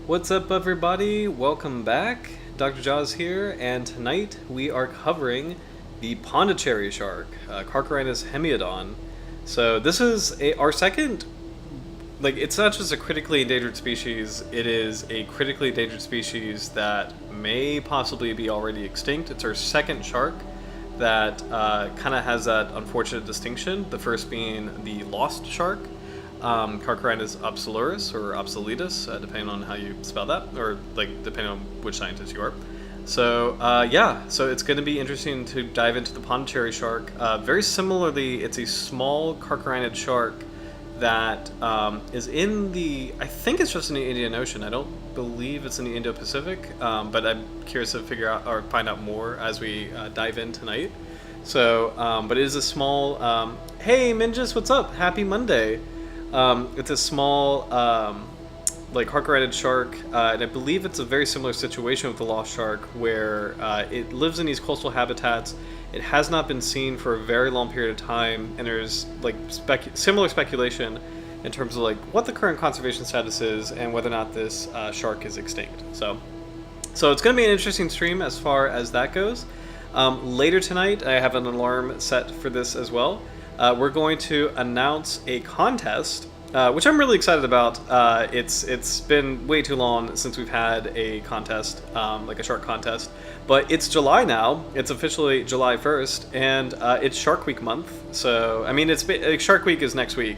What's up, everybody? Welcome back. Dr. Jaws here, and tonight we are covering the Pondicherry Shark, Carcharhinus hemiodon. So this is our second, it's not just a critically endangered species, it is a critically endangered species that may possibly be already extinct. It's our second shark that kind of has that unfortunate distinction, the first being the lost shark. Carcharhinus obsolurus or obsoletus, depending on how you spell that, or depending on which scientist you are. So so it's going to be interesting to dive into the Pondicherry shark. Very similarly, it's a small carcharinid shark that is in I think it's just in the Indian Ocean. I don't believe it's in the Indo-Pacific, but I'm curious to figure out or find out more as we dive in tonight. So, but it is a small. Hey, Minjus, what's up? Happy Monday. It's a small, carcharinid shark, and I believe it's a very similar situation with the lost shark, where it lives in these coastal habitats. It has not been seen for a very long period of time, and there's similar speculation in terms of what the current conservation status is and whether or not this shark is extinct. So it's going to be an interesting stream as far as that goes. Later tonight, I have an alarm set for this as well. We're going to announce a contest, which I'm really excited about. It's been way too long since we've had a contest, like a shark contest. But it's July now. It's officially July 1st, and it's Shark Week month. So, I mean, Shark Week is next week.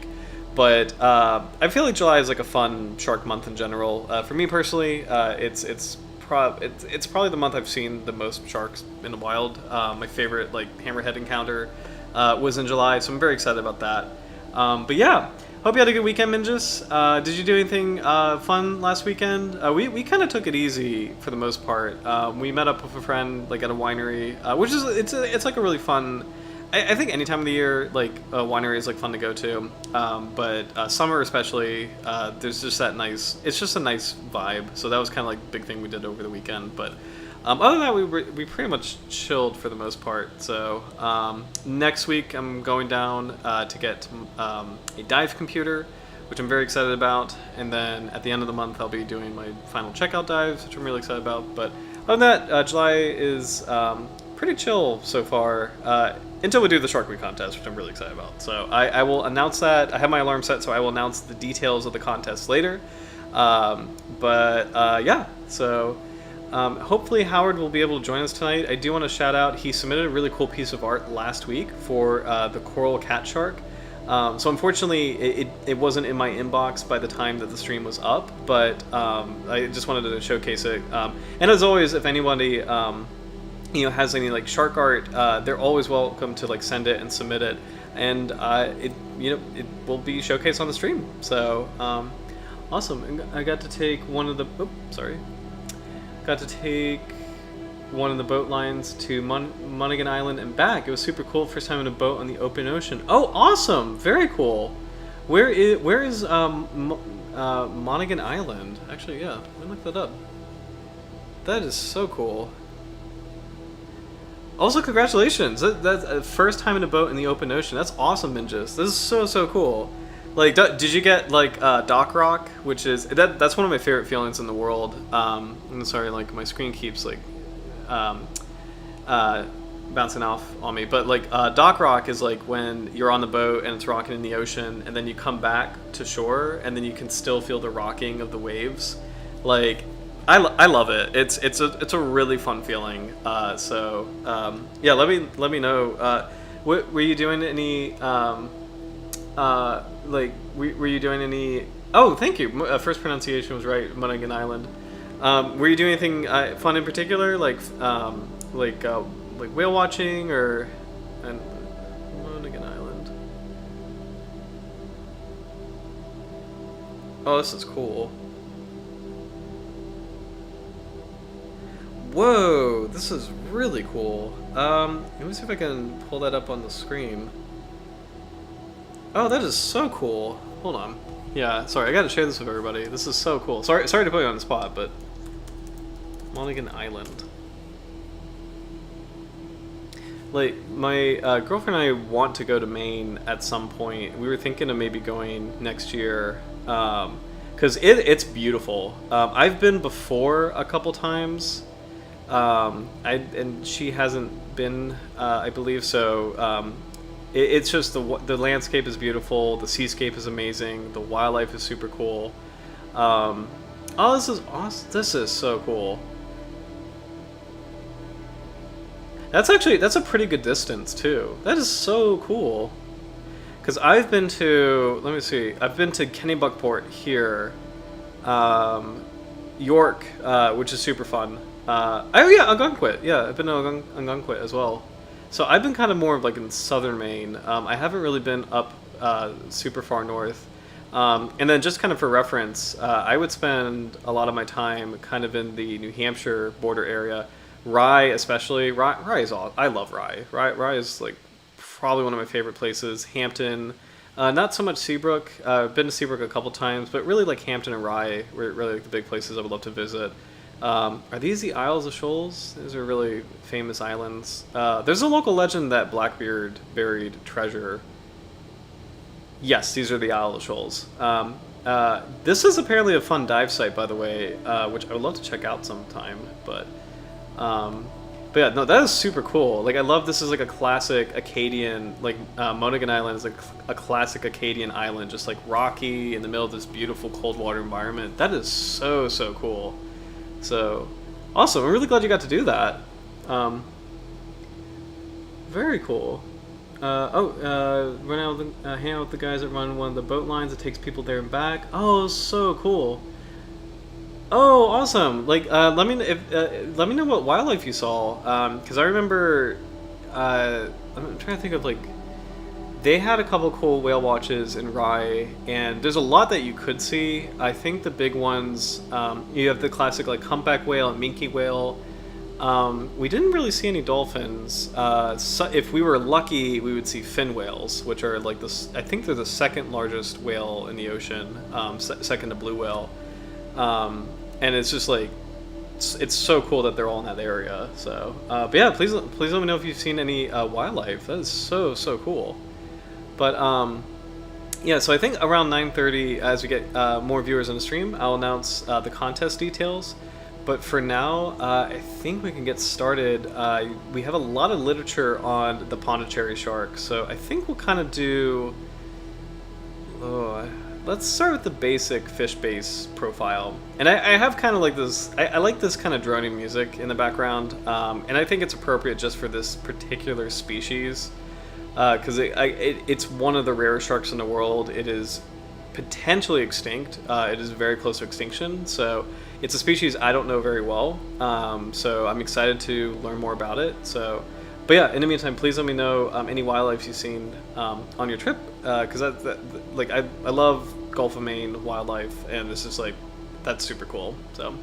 But I feel like July is a fun shark month in general. For me personally, it's probably the month I've seen the most sharks in the wild. My favorite hammerhead encounter was in July, so I'm very excited about that. But yeah, hope you had a good weekend, Minjus. Did you do anything fun last weekend? We kind of took it easy for the most part. We met up with a friend at a winery, which is it's a really fun. I think any time of the year a winery is fun to go to, but summer especially, there's just that nice. It's just a nice vibe. So that was kind of big thing we did over the weekend, but. Other than that, we pretty much chilled for the most part. So next week I'm going down to get a dive computer, which I'm very excited about. And then at the end of the month I'll be doing my final checkout dives, which I'm really excited about. But other than that, July is pretty chill so far until we do the Shark Week contest, which I'm really excited about. So I will announce that. I have my alarm set, so I will announce the details of the contest later. So... hopefully Howard will be able to join us tonight. I do want to shout out, he submitted a really cool piece of art last week for the coral cat shark. So unfortunately it wasn't in my inbox by the time that the stream was up, but I just wanted to showcase it. And as always, if anybody has any shark art, they're always welcome to send it and submit it, and it will be showcased on the stream. So awesome. I got to take one of the Got to take one of the boat lines to Monaghan Island and back. It was super cool. First time in a boat on the open ocean. Oh, awesome! Very cool. Where is Monaghan Island? Actually, yeah. Let me look that up. That is so cool. Also, congratulations! That's first time in a boat in the open ocean. That's awesome, Minjus. This is so cool. Did you get Dock Rock, which is that's one of my favorite feelings in the world. I'm sorry, my screen keeps bouncing off on me, but Dock Rock is when you're on the boat and it's rocking in the ocean, and then you come back to shore, and then you can still feel the rocking of the waves. I love it. It's a really fun feeling. Yeah, let me know. Were you doing any? Were you doing any... Oh, thank you. First pronunciation was right, Monaghan Island. Were you doing anything fun in particular, whale watching or... And Monaghan Island. Oh, this is cool. Whoa, this is really cool. Let me see if I can pull that up on the screen. Oh, that is so cool. Hold on. Yeah, sorry, I gotta share this with everybody. This is so cool. Sorry to put you on the spot, but... Monaghan Island. My girlfriend and I want to go to Maine at some point. We were thinking of maybe going next year. because it's beautiful. I've been before a couple times. And she hasn't been, I believe so. It's just the landscape is beautiful, the seascape is amazing, the wildlife is super cool. Oh, this is awesome! This is so cool. That's a pretty good distance too. That is so cool. Because I've been to, let me see, I've been to Kennebunkport here, York, which is super fun. Oh yeah, Algonquin. Yeah, I've been to Algonquin as well. So I've been kind of more of like in southern Maine. I haven't really been up super far north. And then just kind of for reference, I would spend a lot of my time kind of in the New Hampshire border area. Rye especially. Rye is all. I love Rye. Rye is like probably one of my favorite places. Hampton. Not so much Seabrook. I've been to Seabrook a couple times, but really like Hampton and Rye were really like the big places I would love to visit. Are these the Isles of Shoals? These are really famous islands. There's a local legend that Blackbeard buried treasure. Yes, these are the Isle of Shoals. This is apparently a fun dive site, by the way, which I would love to check out sometime. But yeah, no, that is super cool. Like, I love this is like a classic Acadian, like Monaghan Island is like a classic Acadian island, just like rocky in the middle of this beautiful cold water environment. That is so cool. So, awesome. I'm really glad you got to do that. Very cool. Run out with hang out with the guys that run one of the boat lines that takes people there and back. Oh, so cool. Oh, awesome. Like, let me know what wildlife you saw. Because I remember, I'm trying to think of like, they had a couple cool whale watches in Rye, and there's a lot that you could see. I think the big ones, you have the classic like humpback whale and minke whale. We didn't really see any dolphins. So if we were lucky, we would see fin whales, which are like this. I think they're the second largest whale in the ocean, second to blue whale. And it's just like it's so cool that they're all in that area. So, but yeah, please let me know if you've seen any wildlife. That is so cool. But yeah, so I think around 9:30, as we get more viewers on the stream, I'll announce the contest details. But for now, I think we can get started. We have a lot of literature on the Pondicherry shark, so I think we'll kind of do... let's start with the basic fish base profile. And I have kind of like this... I like this kind of droning music in the background, and I think it's appropriate just for this particular species. Because it's one of the rarest sharks in the world. It is potentially extinct. It is very close to extinction, so it's a species I don't know very well. So I'm excited to learn more about it. So, but yeah, in the meantime, please let me know any wildlife you've seen on your trip, because like I love Gulf of Maine wildlife, and this is like that's super cool. So,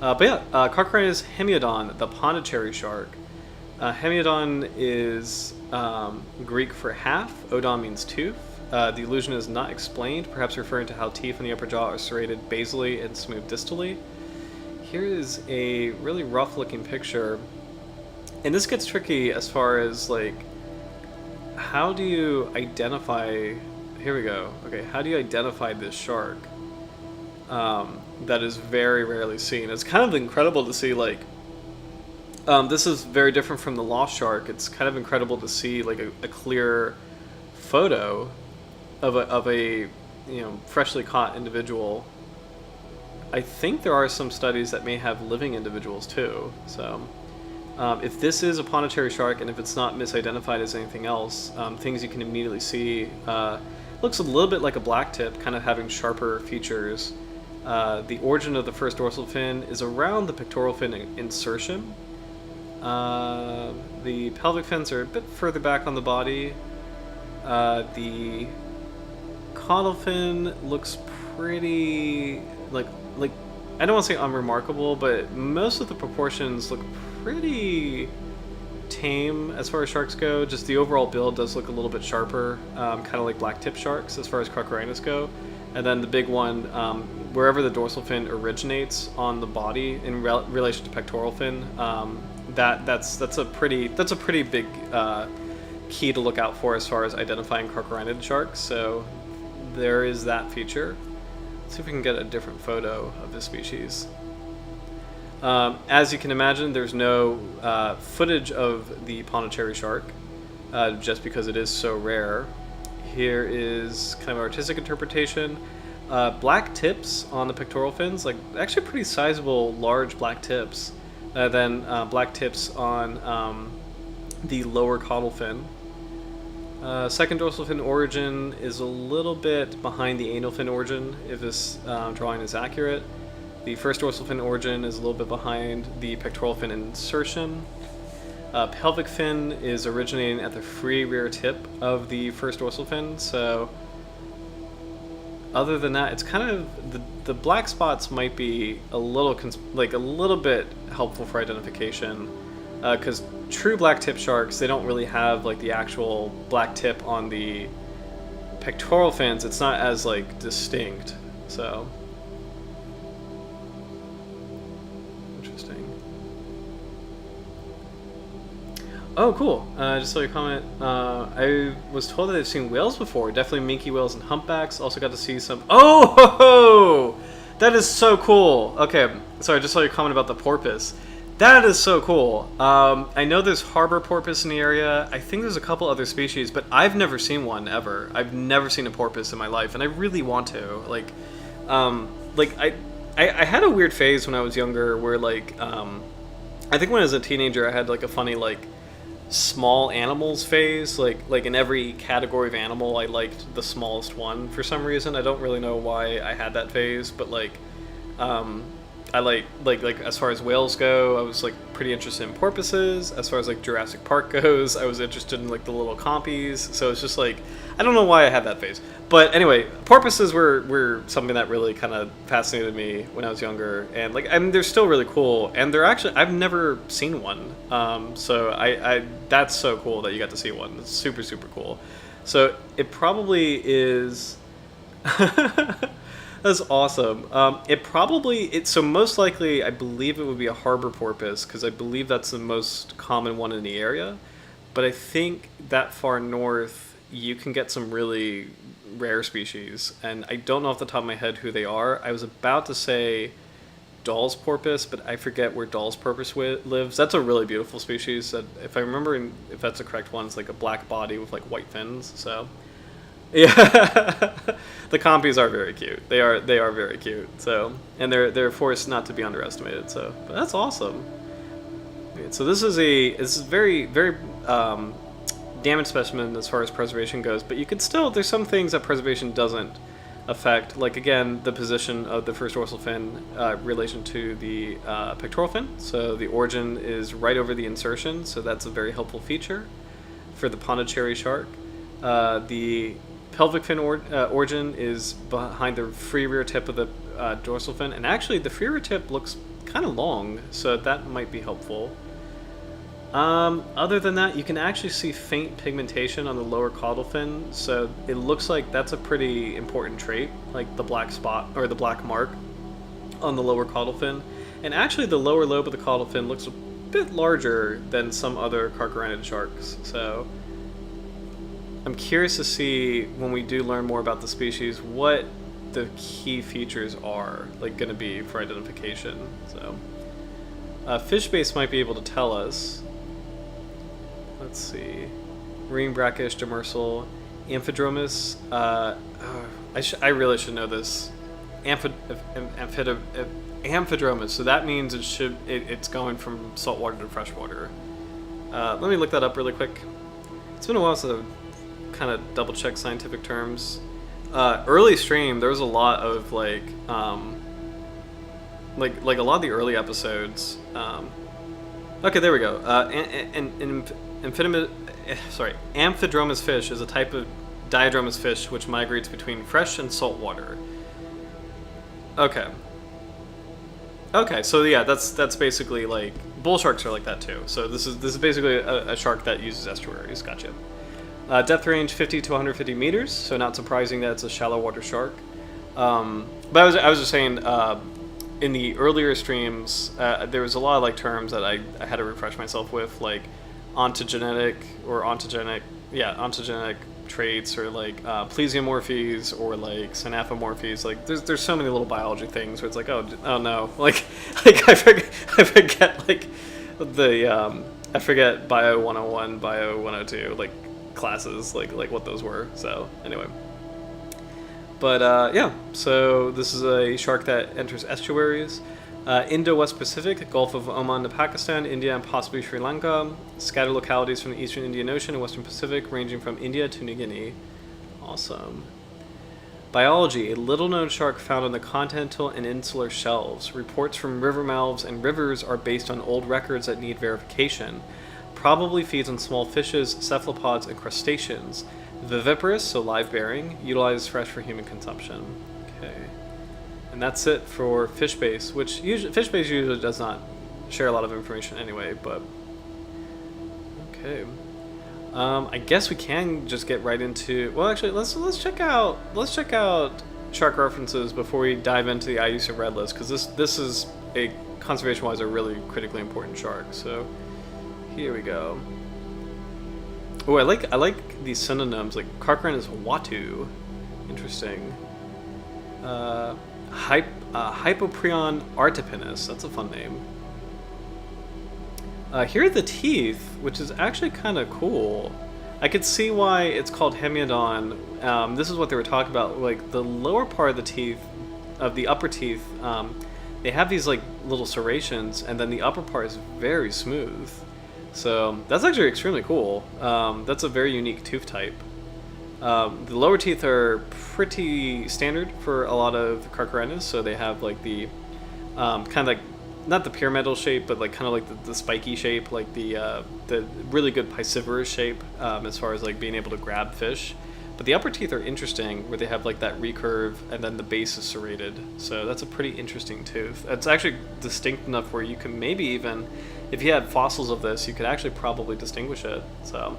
but yeah, Carcharhinus hemiodon, the Pondicherry shark. Hemiodon is Greek for half. Odon means tooth. The illusion is not explained, perhaps referring to how teeth in the upper jaw are serrated basally and smooth distally. Here is a really rough-looking picture, and this gets tricky as far as like, how do you identify? Here we go. Okay, how do you identify this shark? That is very rarely seen. It's kind of incredible to see like. This is very different from the lost shark. It's kind of incredible to see like a clear photo of a freshly caught individual. I think there are some studies that may have living individuals too. So if this is a Pondicherry shark and if it's not misidentified as anything else, things you can immediately see. Looks a little bit like a black tip, kind of having sharper features. The origin of the first dorsal fin is around the pectoral fin insertion. The pelvic fins are a bit further back on the body. The caudal fin looks pretty like I don't want to say unremarkable, but most of the proportions look pretty tame as far as sharks go. Just the overall build does look a little bit sharper, kind of like black tip sharks as far as Carcharhinus go. And then the big one, wherever the dorsal fin originates on the body in relation to pectoral fin, that's a pretty big key to look out for as far as identifying Carcharhinid sharks. So there is that feature. Let's see if we can get a different photo of this species. As you can imagine, there's no footage of the Pondicherry shark, just because it is so rare. Here is kind of artistic interpretation. Black tips on the pectoral fins, like actually pretty sizable, large black tips. Then black tips on the lower caudal fin. Second dorsal fin origin is a little bit behind the anal fin origin, if this drawing is accurate. The first dorsal fin origin is a little bit behind the pectoral fin insertion. Pelvic fin is originating at the free rear tip of the first dorsal fin, so other than that, it's kind of the black spots might be a little bit helpful for identification, because true black tip sharks, they don't really have like the actual black tip on the pectoral fins. It's not as like distinct, so interesting. Oh, cool. Just saw your comment. I was told that I've seen whales before. Definitely minke whales and humpbacks. Also got to see some... Oh, ho, ho! That is so cool. Okay, sorry, I just saw your comment about the porpoise. That is so cool. I know there's harbor porpoise in the area. I think there's a couple other species, but I've never seen one, ever. I've never seen a porpoise in my life, and I really want to. I had a weird phase when I was younger where, like, I think when I was a teenager, I had, like, a funny, like, small animals phase. Like in every category of animal, I liked the smallest one for some reason. I don't really know why I had that phase, but like I like as far as whales go, I was like pretty interested in porpoises. As far as like Jurassic Park goes, I was interested in like the little compies. So it's just like, I don't know why I had that phase. But anyway, porpoises were something that really kind of fascinated me when I was younger, and like, I mean, they're still really cool, and they're actually, I've never seen one. So I that's so cool that you got to see one. It's super, super cool. So it probably is. That's awesome. So most likely, I believe it would be a harbor porpoise, because I believe that's the most common one in the area. But I think that far north, you can get some really rare species, and I don't know off the top of my head who they are. I was about to say Dall's porpoise, but I forget where Dall's porpoise lives. That's a really beautiful species. That, if I remember, if that's the correct one, it's like a black body with like white fins. So. Yeah, the compies are very cute. They are very cute. So, and they're a force not to be underestimated. So, but that's awesome. So this is very damaged specimen as far as preservation goes. But you could still, there's some things that preservation doesn't affect. Like again, the position of the first dorsal fin relation to the pectoral fin. So the origin is right over the insertion. So that's a very helpful feature for the Pondicherry shark. The pelvic fin origin is behind the free rear tip of the dorsal fin, and actually the free rear tip looks kind of long, so that might be helpful. Other than that, you can actually see faint pigmentation on the lower caudal fin, so it looks like that's a pretty important trait, like the black spot or the black mark on the lower caudal fin. And actually the lower lobe of the caudal fin looks a bit larger than some other Carcharhinid sharks, so I'm curious to see, when we do learn more about the species, what the key features are like going to be for identification. So fish base might be able to tell us. Let's see, marine brackish, demersal, amphidromus. I really should know this. Amphidromus. So that means it's going from saltwater to freshwater. Let me look that up really quick. It's been a while since I've kind of double check scientific terms. Early stream, there was a lot of like a lot of the early episodes. Okay, there we go. Amphidromus fish is a type of diadromous fish which migrates between fresh and salt water. Okay, so yeah, that's basically like bull sharks are like that too. So this is basically a shark that uses estuaries. Gotcha. Depth range 50 to 150 meters, so not surprising that it's a shallow water shark. But I was just saying, in the earlier streams, there was a lot of like terms that I had to refresh myself with, like ontogenic traits, or like plesiomorphes, or like synaphomorphes. Like there's so many little biology things where it's like, oh no, like I forget like the I forget bio 101, bio 102 like classes, like what those were. So anyway. But yeah, so this is a shark that enters estuaries. Indo-West Pacific, Gulf of Oman to Pakistan, India, and possibly Sri Lanka. Scattered localities from the eastern Indian Ocean and western Pacific, ranging from India to New Guinea. Awesome. Biology, a little-known shark found on the continental and insular shelves. Reports from river mouths and rivers are based on old records that need verification. Probably feeds on small fishes, cephalopods, and crustaceans. Viviparous, so live-bearing, utilizes fresh for human consumption. Okay. And that's it for fish base, which fish base usually does not share a lot of information anyway, but okay. I guess we can just get right into, well, actually let's check out shark references before we dive into the IUCN Red List, because this is a conservation wise a really critically important shark. So here we go. Oh, I like these synonyms, like Carcharhinus watu. Interesting. Hypoprion artipinus. That's a fun name. Here are the teeth, which is actually kind of cool. I could see why it's called hemiodon. This is what they were talking about. Like the lower part of the teeth, of the upper teeth, they have these like little serrations, and then the upper part is very smooth. So that's actually extremely cool. That's a very unique tooth type. The lower teeth are pretty standard for a lot of Carcharhinus, so they have like the kind of like, not the pyramidal shape, but like kind of like the spiky shape, like the really good piscivorous shape as far as like being able to grab fish. But the upper teeth are interesting, where they have like that recurve, and then the base is serrated. So that's a pretty interesting tooth. It's actually distinct enough where you can maybe even, if you had fossils of this, you could actually probably distinguish it. So,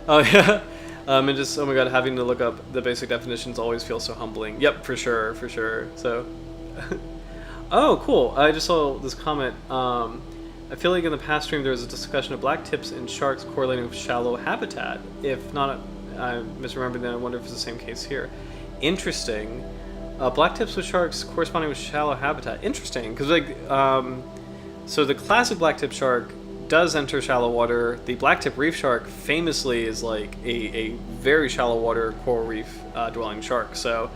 oh yeah. And just, oh my god, having to look up the basic definitions always feels so humbling. Yep, for sure. So, oh, cool. I just saw this comment. I feel like in the past stream there was a discussion of black tips in sharks correlating with shallow habitat. If not, I'm misremembering that. I wonder if it's the same case here. Interesting. Black tips with sharks corresponding with shallow habitat. Interesting, because like, so the classic black tip shark does enter shallow water. The blacktip reef shark famously is like a very shallow water coral reef dwelling shark. So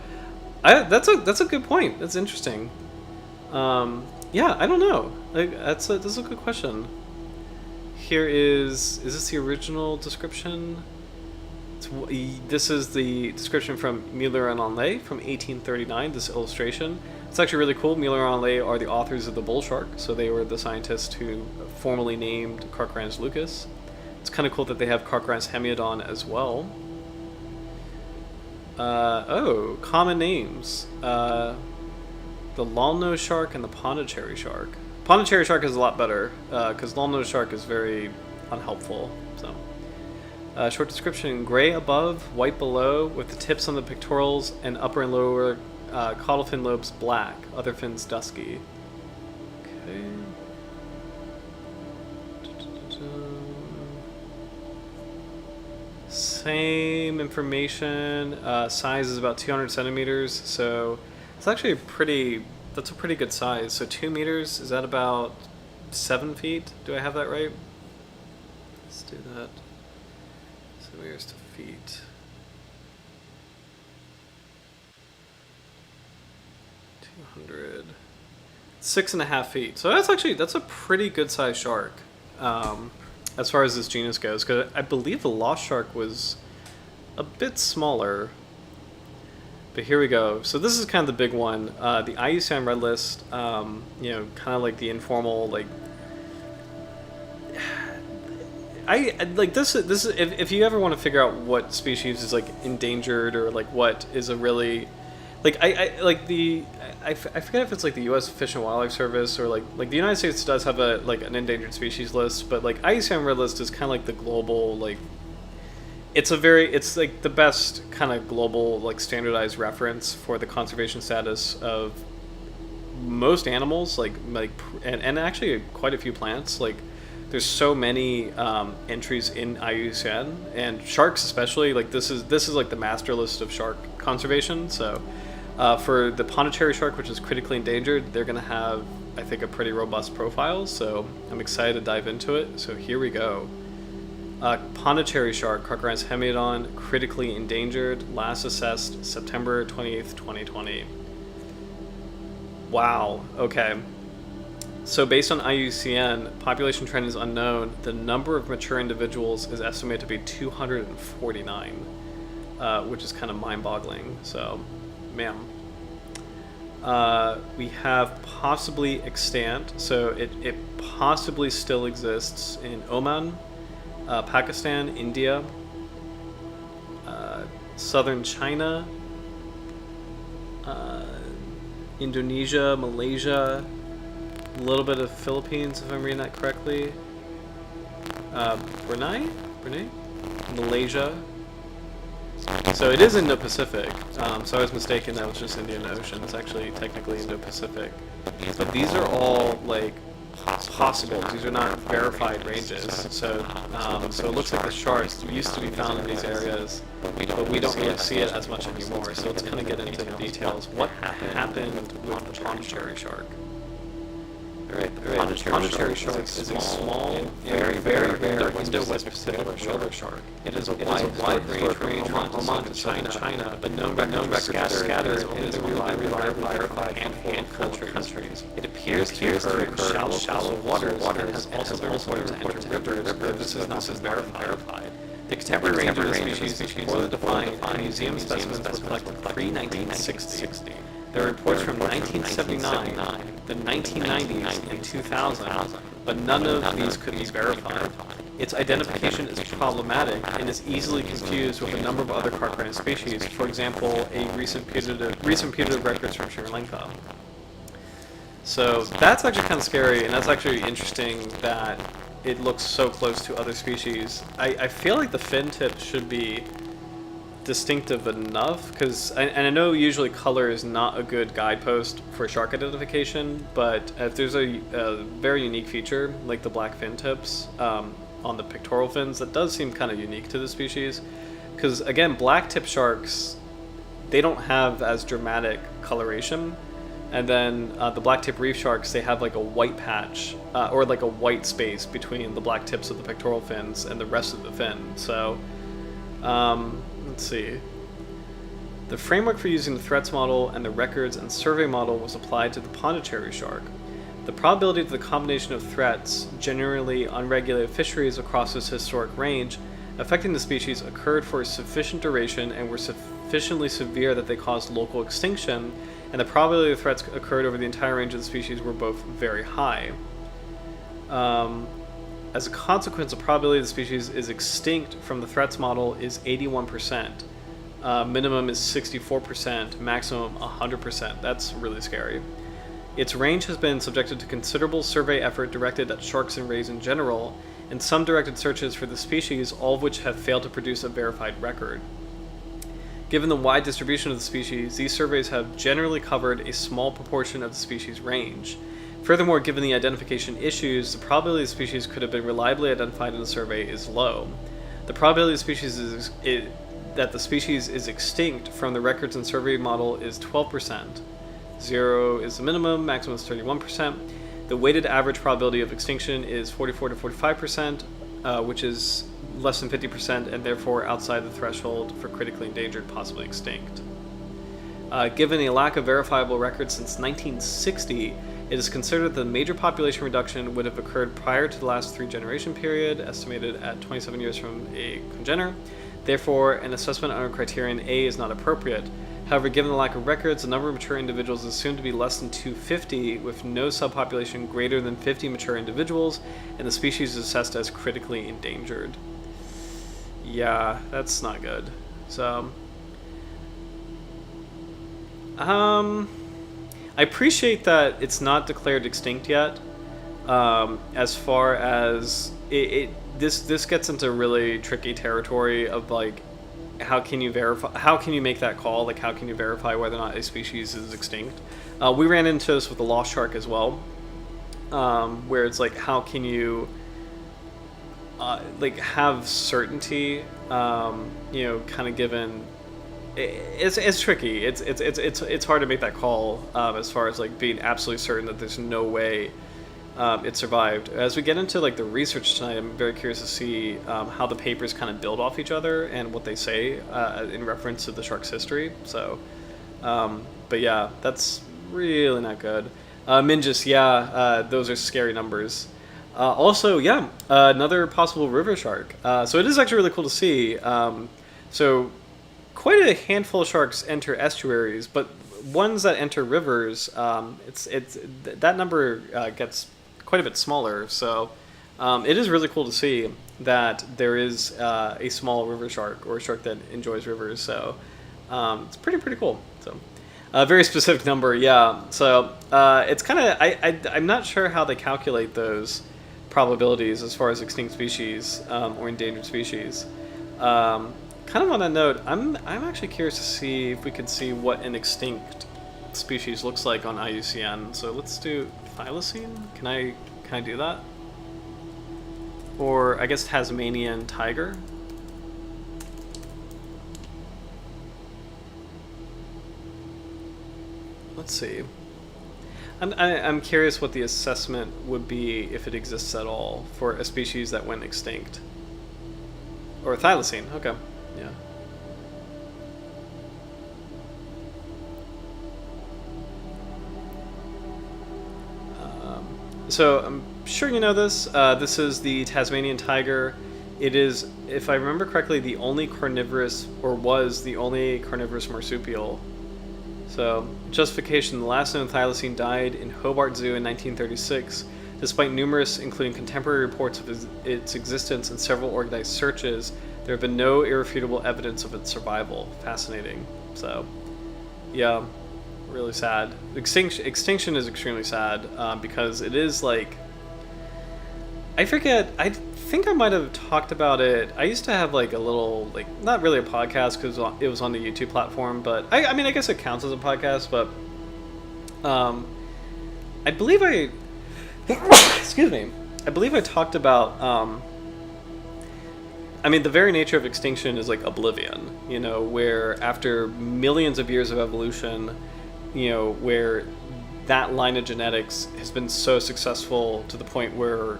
that's a good point. That's interesting. Yeah, I don't know. Like that's a good question. Here is this the original description? This is the description from Mueller and Onlay from 1839. This illustration. It's actually really cool. Mueller and Onlay are the authors of the bull shark, so they were the scientists who formally named Carcharhinus lucus. It's kind of cool that they have Carcharhinus hemiodon as well. Oh, common names. The long-nosed shark and the Pondicherry shark. Pondicherry shark is a lot better, because long-nosed shark is very unhelpful. So, short description: gray above, white below, with the tips on the pectorals and upper and lower caudal fin lobes black, other fins dusky. Okay. Same information. Size is about 200 centimeters, so it's actually that's a pretty good size. So 2 meters, is that about 7 feet? Do I have that right? Let's do that. Centimeters to feet. 200. 6.5 feet. So that's a pretty good sized shark. As far as this genus goes, because I believe the lost shark was a bit smaller. But here we go. So this is kind of the big one. The IUCN Red List, kind of like the informal, like, I like this. This is if you ever want to figure out what species is like endangered, or like what is a really, like I forget if it's like the U.S. Fish and Wildlife Service, or like the United States does have an endangered species list, but like IUCN Red List is kind of like the global, like, it's like the best kind of global, like, standardized reference for the conservation status of most animals, and actually quite a few plants, like there's so many entries in IUCN, and sharks especially. Like this is like the master list of shark conservation. So for the Pondicherry shark, which is critically endangered, they're going to have, I think, a pretty robust profile. So I'm excited to dive into it. So here we go. Pondicherry shark, Carcharhinus hemiodon, critically endangered, last assessed September 28th, 2020. Wow, okay. So based on IUCN, population trend is unknown. The number of mature individuals is estimated to be 249, which is kind of mind-boggling. So, man. We have possibly extant, so it possibly still exists in Oman, Pakistan, India, southern China, Indonesia, Malaysia, a little bit of Philippines, if I'm reading that correctly, Brunei, Malaysia. So it is Indo-Pacific, so I was mistaken, that was just Indian Ocean. It's actually technically Indo-Pacific. But these are all, like, possible. These are not verified ranges. So so it looks like the sharks used to be found in these areas, but we don't really see it as much anymore. So let's kind of get into the details. What happened with the Pondicherry shark? Alright, the Pondicherry shark is a small, very rare Indo-West Pacific shoulder shark. It is a wide range from Oman to China, but no records scattered in the reliably verified handful of countries. It appears to occur in shallow waters and has also been reported to enter rivers, but this has not been verified. The contemporary range of the species is poorly defined, and museum specimens were collected pre-1960. There are reports from 1979, the 1990s, and 2000, but none of these could be verified. Its identification is problematic and is easily confused with a number of other Carcharhinus species, for example, a recent putative records from Sri Lanka. So that's actually kind of scary, and that's actually interesting that it looks so close to other species. I feel like the fin tip should be distinctive enough, because I know usually color is not a good guidepost for shark identification, but if there's a very unique feature like the black fin tips on the pectoral fins, that does seem kind of unique to the species, because again, black tip sharks, they don't have as dramatic coloration, and then the black tip reef sharks, they have like a white patch or like a white space between the black tips of the pectoral fins and the rest of the fin. So let's see. The framework for using the threats model and the records and survey model was applied to the Pondicherry shark. The probability of the combination of threats, generally unregulated fisheries across this historic range, affecting the species occurred for a sufficient duration and were sufficiently severe that they caused local extinction, and the probability of threats occurred over the entire range of the species were both very high. As a consequence, the probability of the species is extinct from the threats model is 81%. Minimum is 64%, maximum 100%. That's really scary. Its range has been subjected to considerable survey effort directed at sharks and rays in general, and some directed searches for the species, all of which have failed to produce a verified record. Given the wide distribution of the species, these surveys have generally covered a small proportion of the species range. Furthermore, given the identification issues, the probability the species could have been reliably identified in the survey is low. The probability that the species is extinct from the records and survey model is 12%. 0 is the minimum, maximum is 31%. The weighted average probability of extinction is 44 to 45%, which is less than 50% and therefore outside the threshold for critically endangered, possibly extinct. Given a lack of verifiable records since 1960, it is considered that the major population reduction would have occurred prior to the last 3-generation period, estimated at 27 years from a congenitor. Therefore, an assessment under criterion A is not appropriate. However, given the lack of records, the number of mature individuals is assumed to be less than 250, with no subpopulation greater than 50 mature individuals, and the species is assessed as critically endangered. Yeah, that's not good. So, I appreciate that it's not declared extinct yet. As far as this gets into really tricky territory of like, how can you verify? How can you make that call? Like, how can you verify whether or not a species is extinct? We ran into this with the lost shark as well, where it's like, how can you like have certainty, kind of given. It's tricky. It's hard to make that call, as far as like being absolutely certain that there's no way it survived. As we get into like the research tonight, I'm very curious to see how the papers kind of build off each other and what they say in reference to the shark's history. So, but yeah, that's really not good. Mingus, yeah, those are scary numbers. Also, yeah, another possible river shark. So it is actually really cool to see. So quite a handful of sharks enter estuaries, but ones that enter rivers, it's that number gets quite a bit smaller. So it is really cool to see that there is a small river shark or a shark that enjoys rivers. So it's pretty cool. So a very specific number, yeah. So it's kind of I'm not sure how they calculate those probabilities as far as extinct species or endangered species. Kind of on that note, I'm actually curious to see if we could see what an extinct species looks like on IUCN. So let's do thylacine. Can I do that? Or I guess Tasmanian tiger. Let's see. I'm curious what the assessment would be if it exists at all for a species that went extinct. Or thylacine. Okay. Yeah. So I'm sure you know this. This is the Tasmanian tiger. It is, if I remember correctly, the only carnivorous, or was the only carnivorous marsupial. So, justification: the last known thylacine died in Hobart Zoo in 1936. Despite numerous, including contemporary reports of its existence and several organized searches, there have been no irrefutable evidence of its survival. Fascinating. So, yeah, really sad. Extinction is extremely sad because it is like, I forget, I think I might have talked about it. I used to have like a little, like, not really a podcast because it was on the YouTube platform, but I mean, I guess it counts as a podcast, but I believe excuse me, I believe I talked about, I mean, the very nature of extinction is like oblivion, where after millions of years of evolution, where that line of genetics has been so successful to the point where,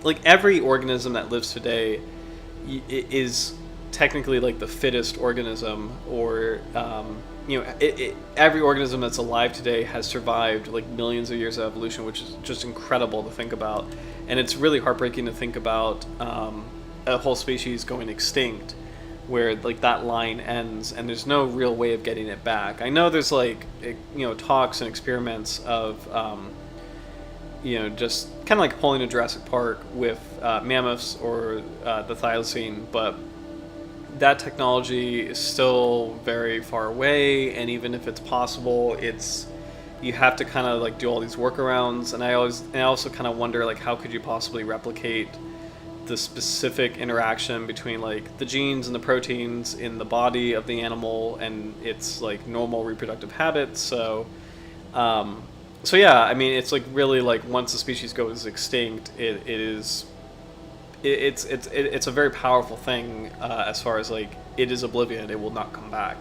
like, every organism that lives today is technically like the fittest organism, or, every organism that's alive today has survived like millions of years of evolution, which is just incredible to think about. And it's really heartbreaking to think about a whole species going extinct, where like that line ends and there's no real way of getting it back. I know there's like talks and experiments of just kind of like pulling a Jurassic Park with mammoths or the thylacine, but that technology is still very far away, and even if it's possible, you have to kind of like do all these workarounds. And I also kind of wonder, like, how could you possibly replicate the specific interaction between like the genes and the proteins in the body of the animal and its like normal reproductive habits. So yeah, I mean, it's like really like once a species goes extinct, it's a very powerful thing as far as like it is oblivion, it will not come back.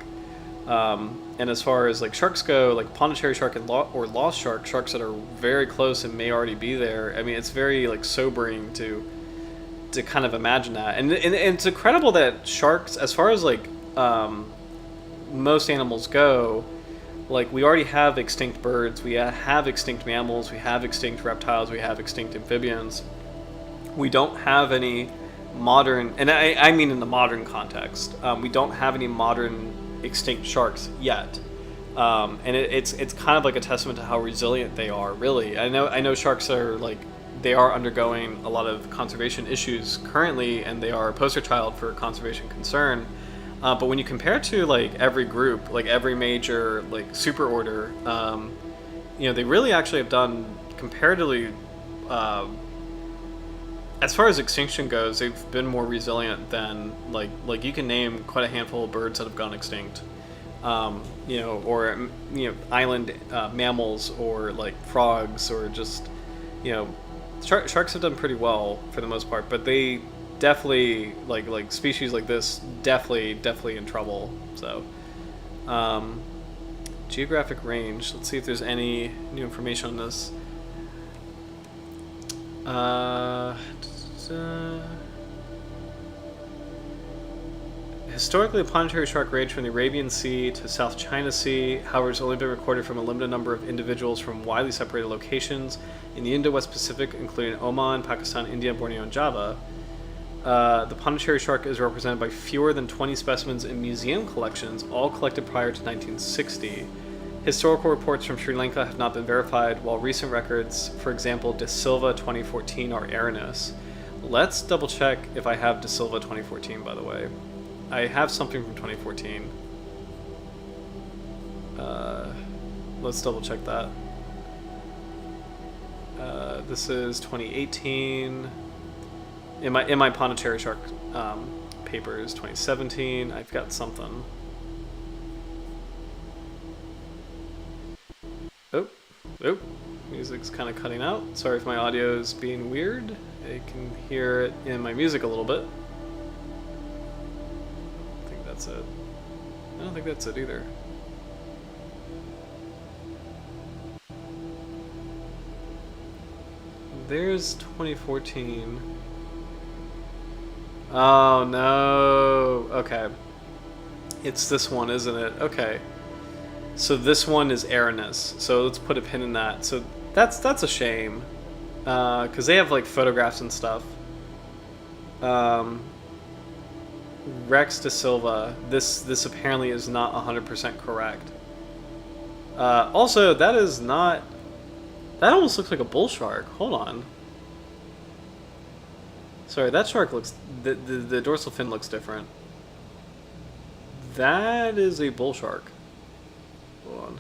And as far as like sharks go, like Pondicherry shark or lost sharks that are very close and may already be there, I mean, it's very like sobering to kind of imagine that. And it's incredible that sharks, as far as like most animals go, like we already have extinct birds, we have extinct mammals, we have extinct reptiles, we have extinct amphibians. We don't have any modern, and I mean in the modern context, we don't have any modern extinct sharks yet. And it's kind of like a testament to how resilient they are, really. I know sharks are like, they are undergoing a lot of conservation issues currently, and they are a poster child for conservation concern. But when you compare to like every group, like every major like super order, they really actually have done comparatively, as far as extinction goes, they've been more resilient than like you can name quite a handful of birds that have gone extinct, or island mammals, or like frogs, or just sharks have done pretty well for the most part, but they definitely like species like this definitely in trouble. So, um, geographic range. Let's see if there's any new information on this. Historically, the Pondicherry shark ranged from the Arabian Sea to South China Sea. However, it's only been recorded from a limited number of individuals from widely separated locations in the Indo-West Pacific, including Oman, Pakistan, India, Borneo, and Java. The Pondicherry shark is represented by fewer than 20 specimens in museum collections, all collected prior to 1960. Historical reports from Sri Lanka have not been verified, while recent records, for example, De Silva 2014, are erroneous. Let's double check if I have De Silva 2014, by the way. I have something from 2014. Let's double check that. This is 2018. In my Pondicherry Shark papers, 2017. I've got something. Oh, music's kind of cutting out. Sorry if my audio is being weird. I can hear it in my music a little bit. I think that's it. I don't think that's it either. There's 2014. Oh no. Okay. It's this one, isn't it? Okay. So this one is erroneous. So let's put a pin in that. So that's a shame, because they have like photographs and stuff. Rex de Silva. This apparently is not 100% correct. Also, that is not. That almost looks like a bull shark. Hold on. Sorry, that shark looks. The dorsal fin looks different. That is a bull shark. Hold on.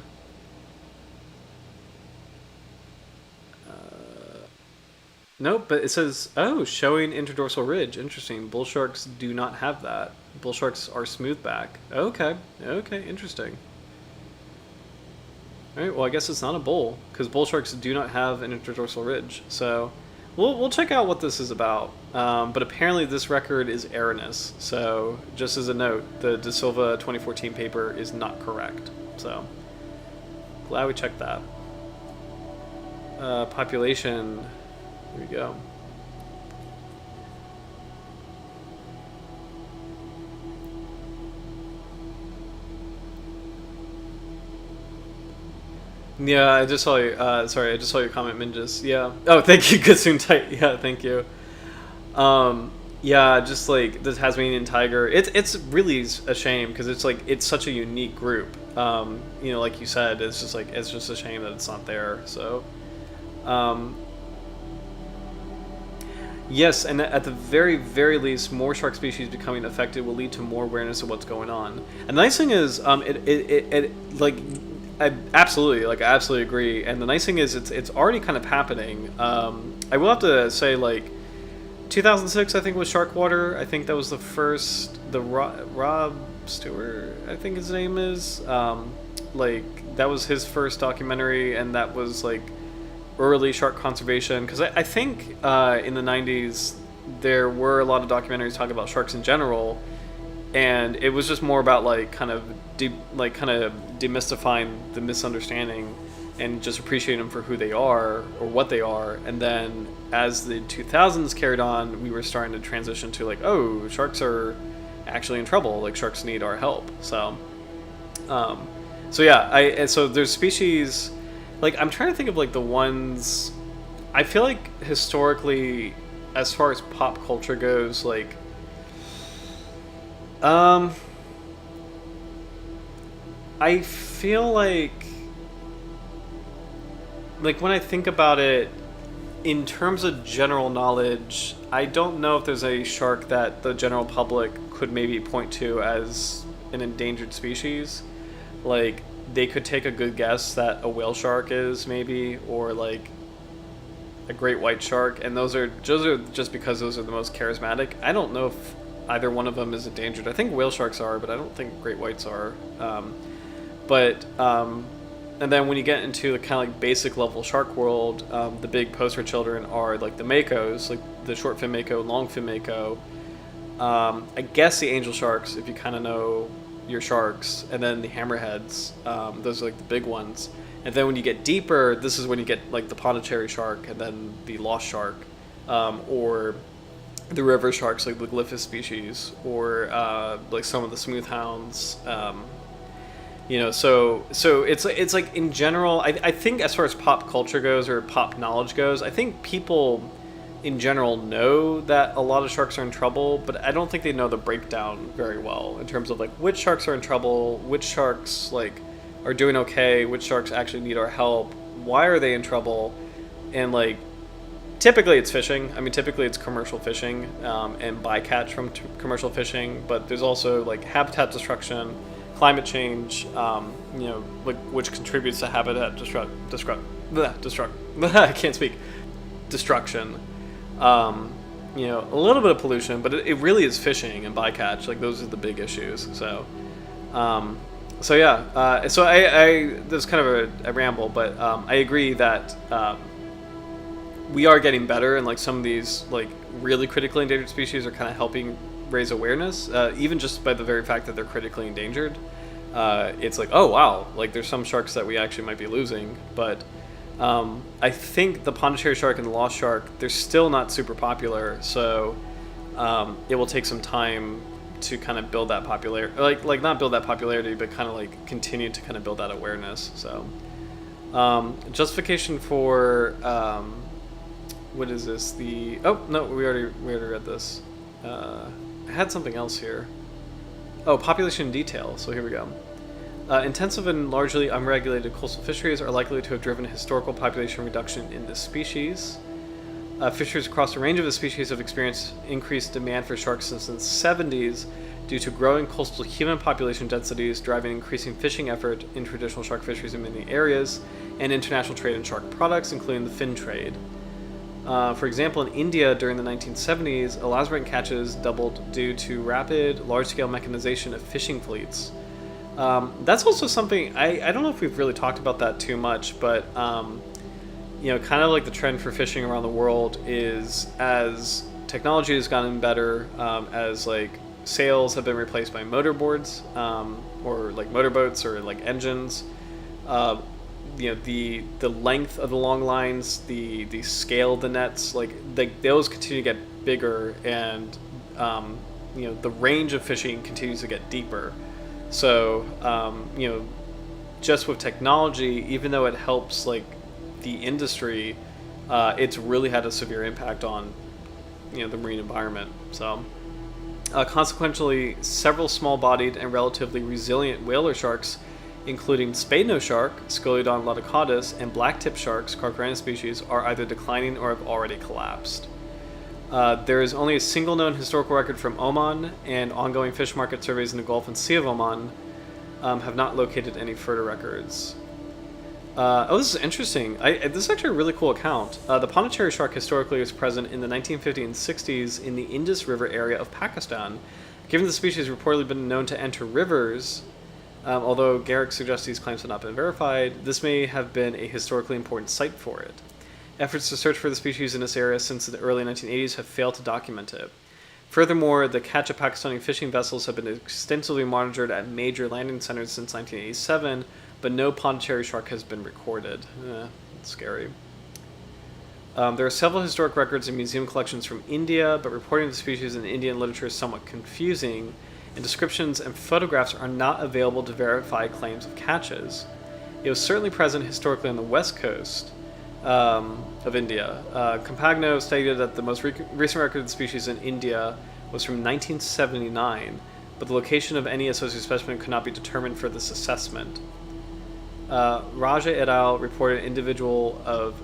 Nope, but it says, oh, showing inter-dorsal ridge. Interesting. Bull sharks do not have that. Bull sharks are smooth back. Okay. Okay, interesting. Alright, well, I guess it's not a bull, because bull sharks do not have an inter-dorsal ridge. So, we'll check out what this is about. But apparently this record is erroneous. So, just as a note, the De Silva 2014 paper is not correct. So, glad we checked that. Population. Here we go. Yeah, I just saw you. Sorry, I just saw your comment, Minjus. Yeah. Oh, thank you, Gasoon Tight. Yeah, thank you. Yeah, just like the Tasmanian tiger. It's really a shame because it's such a unique group. You know, like you said, it's just a shame that it's not there. So, yes, and at the very least, more shark species becoming affected will lead to more awareness of what's going on. And the nice thing is, I absolutely agree. And the nice thing is, it's already kind of happening. I will have to say, like, 2006, I think, was Sharkwater. I think that was the first. Rob Stewart, I think his name is. That was his first documentary, and that was like early shark conservation. Because I think in the 90s there were a lot of documentaries talking about sharks in general, and it was just more about like kind of demystifying the misunderstanding and just appreciating them for who they are or what they are. And then as the 2000s carried on, we were starting to transition to like, oh, sharks are actually in trouble. Like, sharks need our help. So so there's species, like, I'm trying to think of like the ones, I feel like historically, as far as pop culture goes, like, I feel like when I think about it, in terms of general knowledge, I don't know if there's a shark that the general public could maybe point to as an endangered species. Like, they could take a good guess that a whale shark is, maybe, or like a great white shark, and those are just because those are the most charismatic. I don't know if either one of them is endangered. I think whale sharks are, but I don't think great whites are. And then when you get into the kind of like basic level shark world, the big poster children are like the makos, like the short fin mako, long fin mako. I guess the angel sharks, if you kind of know your sharks, and then the hammerheads. Those are like the big ones. And then when you get deeper, this is when you get like the Pondicherry shark, and then the lost shark, or the river sharks like the glyphis species, or like some of the smooth hounds. So it's like in general, I think as far as pop culture goes or pop knowledge goes, I think people in general know that a lot of sharks are in trouble, but I don't think they know the breakdown very well in terms of like which sharks are in trouble, which sharks like are doing okay, which sharks actually need our help, why are they in trouble, and like typically it's fishing. I mean, typically it's commercial fishing and bycatch from commercial fishing, but there's also like habitat destruction, climate change, which contributes to habitat I can't speak. Destruction. A little bit of pollution, but it really is fishing and bycatch. Like those are the big issues. So there's kind of a ramble, but I agree that we are getting better, and like some of these like really critically endangered species are kind of helping raise awareness, even just by the very fact that they're critically endangered. It's like, oh wow, like there's some sharks that we actually might be losing, but I think the Pondicherry shark and the lost shark, they're still not super popular, so it will take some time to kind of build that popularity, like not build that popularity, but kind of like continue to kind of build that awareness. So justification for what is this? We already read this. I had something else here. Oh, population detail. So here we go. Intensive and largely unregulated coastal fisheries are likely to have driven a historical population reduction in this species. Fisheries across a range of the species have experienced increased demand for sharks since the 70s due to growing coastal human population densities driving increasing fishing effort in traditional shark fisheries in many areas, and international trade in shark products, including the fin trade. For example, in India during the 1970s, elasmobranch catches doubled due to rapid, large-scale mechanization of fishing fleets. That's also something, I don't know if we've really talked about that too much, but kind of like the trend for fishing around the world is as technology has gotten better, as like sails have been replaced by motorboards, or like motorboats or like engines, the length of the long lines, the scale of the nets, like those continue to get bigger, and the range of fishing continues to get deeper. So just with technology, even though it helps like the industry, it's really had a severe impact on the marine environment. So consequently, several small-bodied and relatively resilient whaler sharks, including spade-nose shark, Scoliodon loticaudus, and blacktip sharks, Carcharhinus species, are either declining or have already collapsed. There is only a single known historical record from Oman, and ongoing fish market surveys in the Gulf and Sea of Oman have not located any further records. This is interesting. This is actually a really cool account. The Pondicherry shark historically was present in the 1950s and 60s in the Indus River area of Pakistan. Given the species reportedly been known to enter rivers, although Garrick suggests these claims have not been verified, this may have been a historically important site for it. Efforts to search for the species in this area since the early 1980s have failed to document it. Furthermore, the catch of Pakistani fishing vessels have been extensively monitored at major landing centers since 1987, but no Pondicherry shark has been recorded. That's scary. There are several historic records in museum collections from India, but reporting the species in Indian literature is somewhat confusing, and descriptions and photographs are not available to verify claims of catches. It was certainly present historically on the west coast of India. Compagno stated that the most recent record of the species in India was from 1979, but the location of any associated specimen could not be determined for this assessment. Raja et al. Reported an individual of,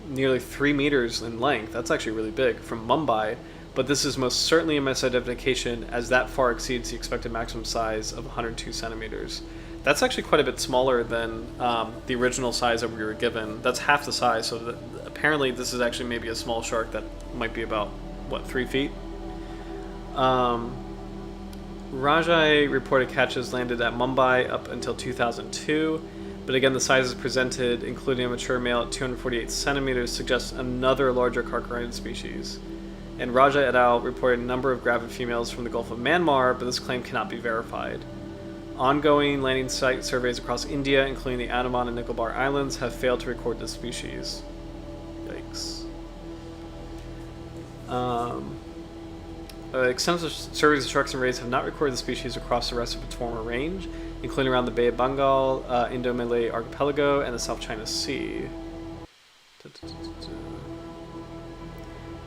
nearly 3 meters in length. That's actually really big, from Mumbai, but this is most certainly a misidentification, as that far exceeds the expected maximum size of 102 centimeters. That's actually quite a bit smaller than the original size that we were given. That's half the size, so apparently this is actually maybe a small shark that might be about, 3 feet? Rajai reported catches landed at Mumbai up until 2002, But again, the sizes presented, including a mature male at 248 centimeters, suggests another larger Carcharhinus species. And Raja et al. Reported a number of gravid females from the Gulf of Myanmar, but this claim cannot be verified. Ongoing landing site surveys across India, including the Andaman and Nicobar Islands, have failed to record this species. Yikes. Extensive surveys of sharks and rays have not recorded the species across the rest of its former range, including around the Bay of Bengal, Indo-Malay Archipelago, and the South China Sea.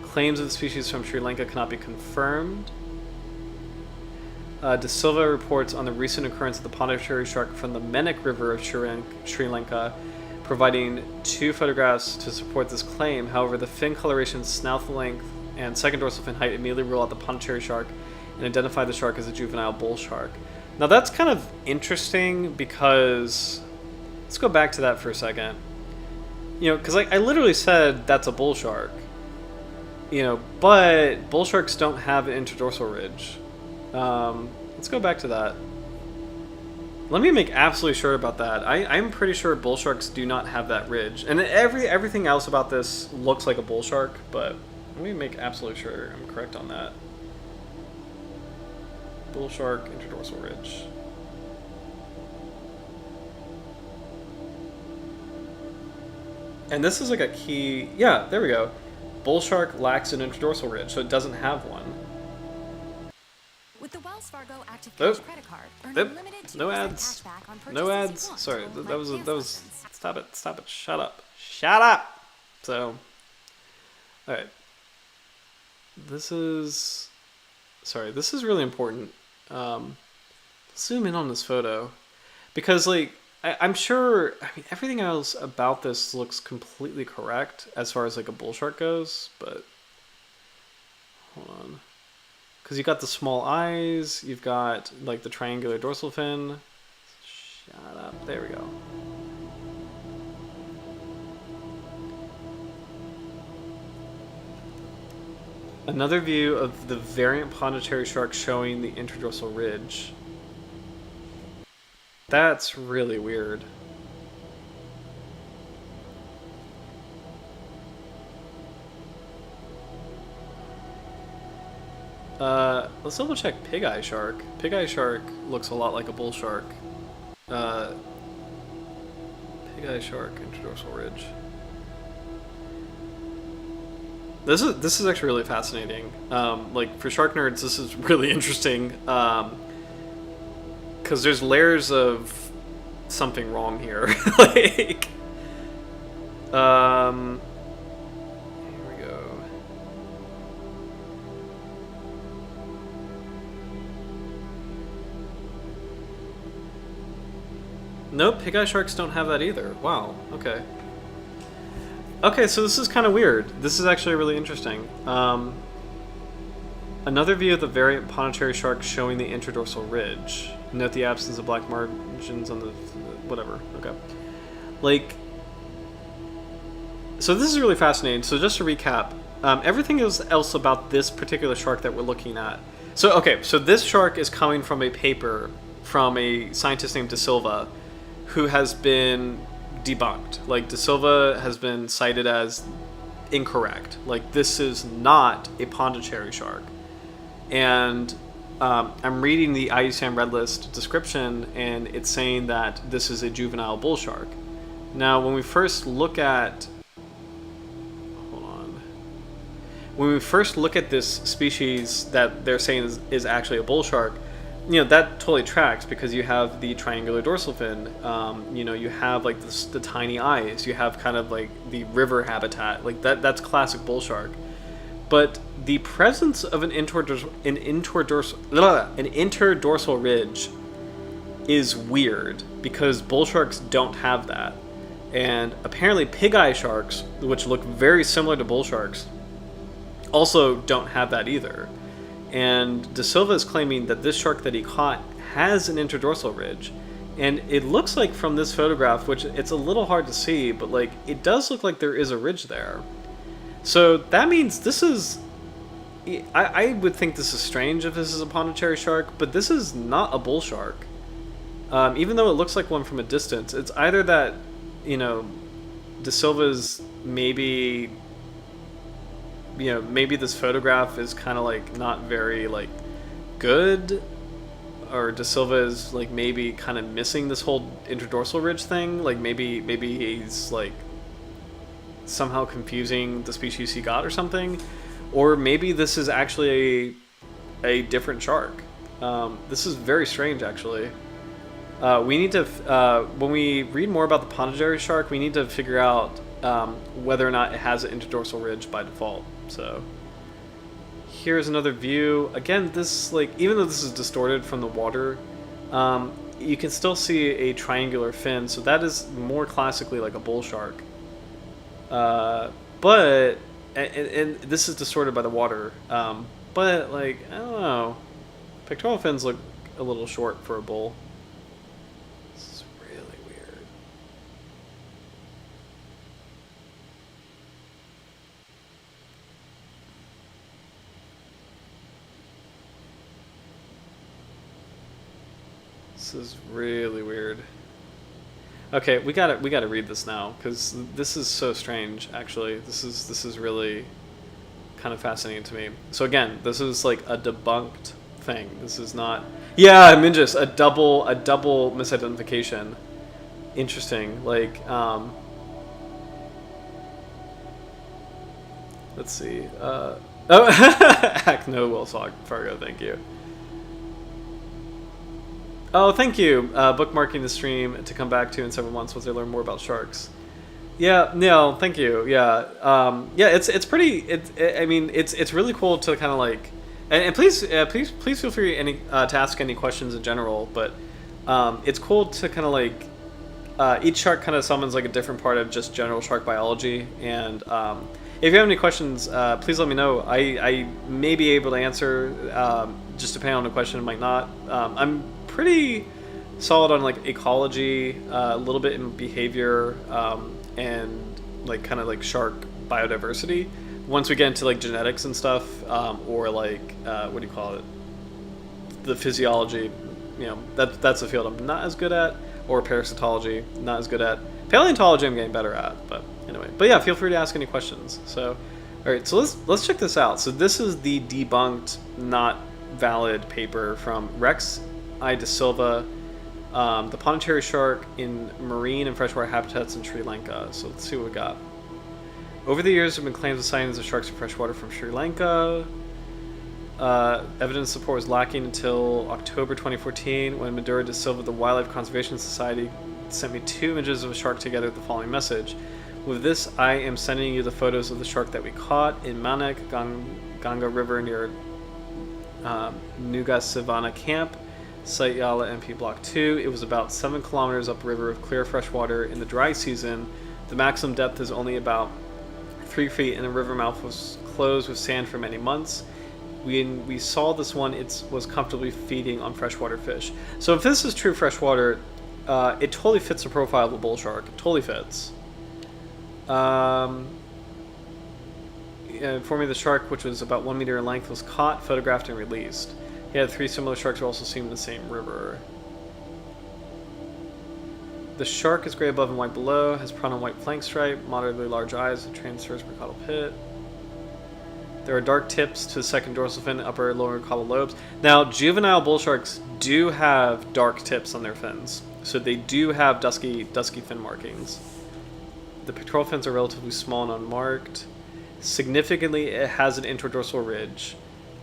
Claims of the species from Sri Lanka cannot be confirmed. De Silva reports on the recent occurrence of the Pondicherry shark from the Menek River of Sri Lanka, providing 2 photographs to support this claim. However, the fin coloration, snout length, and second dorsal fin height immediately rule out the Pondicherry shark and identify the shark as a juvenile bull shark. Now that's kind of interesting because, let's go back to that for a second. You know, because I literally said that's a bull shark. You know, but bull sharks don't have an inter-dorsal ridge. Let's go back to that. Let me make absolutely sure about that. I'm pretty sure bull sharks do not have that ridge. And everything else about this looks like a bull shark, but let me make absolutely sure I'm correct on that. Bull shark, interdorsal ridge. And this is like a key... Yeah, there we go. Bull shark lacks an interdorsal ridge, so it doesn't have one. With the Wells Fargo Active Cash credit card, earn unlimited no ads. cashback on No purchases ads. you want, Sorry, like that was dance lessons. Stop it. Shut up. Shut up. So, all right. This is really important. Zoom in on this photo because, like, I'm sure. I mean, everything else about this looks completely correct as far as like a bull shark goes, but hold on. Because you've got the small eyes, you've got like the triangular dorsal fin. Shut up. There we go. Another view of the variant Pondicherry shark showing the interdorsal ridge. That's really weird. Let's double check pig-eye shark. Pig-eye shark looks a lot like a bull shark. Pig-eye shark, interdorsal ridge. This is actually really fascinating. Like for shark nerds, this is really interesting. Because there's layers of something wrong here. Like, here we go. Nope, pig-eye sharks don't have that either. Wow, okay. Okay, so this is kind of weird. This is actually really interesting. Another view of the variant Pondicherry shark showing the interdorsal ridge. Note the absence of black margins on the... whatever, okay. Like... So this is really fascinating. So just to recap, everything else about this particular shark that we're looking at. So, okay, so this shark is coming from a paper from a scientist named De Silva, who has been debunked. Like, De Silva has been cited as incorrect. Like, this is not a Pondicherry shark. And I'm reading the IUCN Red List description, and it's saying that this is a juvenile bull shark. Now, when we first look at... Hold on. When we first look at this species that they're saying is actually a bull shark, you know, that totally tracks because you have the triangular dorsal fin, you know, you have like the tiny eyes, you have kind of like the river habitat, like that's classic bull shark. But the presence of an interdorsal ridge is weird because bull sharks don't have that. And apparently pig-eye sharks, which look very similar to bull sharks, also don't have that either. And De Silva is claiming that this shark that he caught has an interdorsal ridge. And it looks like from this photograph, which it's a little hard to see, but like it does look like there is a ridge there. So that means this is... I would think this is strange if this is a Pondicherry shark, but this is not a bull shark. even though it looks like one from a distance. It's either that, De Silva's maybe, maybe this photograph is kind of like not very like good, or De Silva is like maybe kind of missing this whole interdorsal ridge thing. Like maybe he's like somehow confusing the species he got or something, or maybe this is actually a different shark. This is very strange, actually. We need to, when we read more about the Pondicherry shark, we need to figure out whether or not it has an interdorsal ridge by default. So here's another view. Again, this, like, even though this is distorted from the water, you can still see a triangular fin, so that is more classically like a bull shark. But and this is distorted by the water. But like, I don't know, pectoral fins look a little short for a bull. This is really weird. This is really weird. Okay, we gotta read this now, because this is so strange. Actually, this is really kind of fascinating to me. So again, this is like a debunked thing. This is not. Yeah, Minjus, a double misidentification. Interesting. Like, let's see. Oh, heck no, Wells Fargo. Thank you. Oh, thank you. Bookmarking the stream to come back to in several months once I learn more about sharks. Yeah, no, thank you. Yeah, yeah, it's pretty. I mean, it's really cool to kind of like, and please feel free to ask any questions in general. But it's cool to kind of like, each shark kind of summons like a different part of just general shark biology. And if you have any questions, please let me know. I may be able to answer, just depending on the question. Might not. I'm pretty solid on like ecology, a little bit in behavior, and like kind of like shark biodiversity. Once we get into like genetics and stuff, or like what do you call it, the physiology, that's a field I'm not as good at, or parasitology, not as good at. Paleontology I'm getting better at, but anyway. But yeah, feel free to ask any questions. So, all right, so let's check this out. So this is the debunked, not valid paper from Rex I. De Silva, the Pondicherry shark in marine and freshwater habitats in Sri Lanka. So let's see what we got. Over the years, there have been claims of sightings of sharks in freshwater from Sri Lanka. Evidence support was lacking until October 2014, when Madura De Silva, the Wildlife Conservation Society, sent me 2 images of a shark together with the following message. With this, I am sending you the photos of the shark that we caught in Manik, Ganga River near Nuga Savannah Camp, Site Yala MP Block 2. It was about 7 kilometers upriver of clear fresh water in the dry season. The maximum depth is only about 3 feet, and the river mouth was closed with sand for many months. When we saw this one, it was comfortably feeding on freshwater fish. So if this is true freshwater, it totally fits the profile of a bull shark. It totally fits. Informing the shark, which was about 1 meter in length, was caught, photographed, and released. He had 3 similar sharks were also seen in the same river. The shark is gray above and white below, has brown and white flank stripe, moderately large eyes, and transverse caudal pit. There are dark tips to the second dorsal fin, upper and lower caudal lobes. Now, juvenile bull sharks do have dark tips on their fins, so they do have dusky fin markings. The pectoral fins are relatively small and unmarked. Significantly, it has an interdorsal ridge,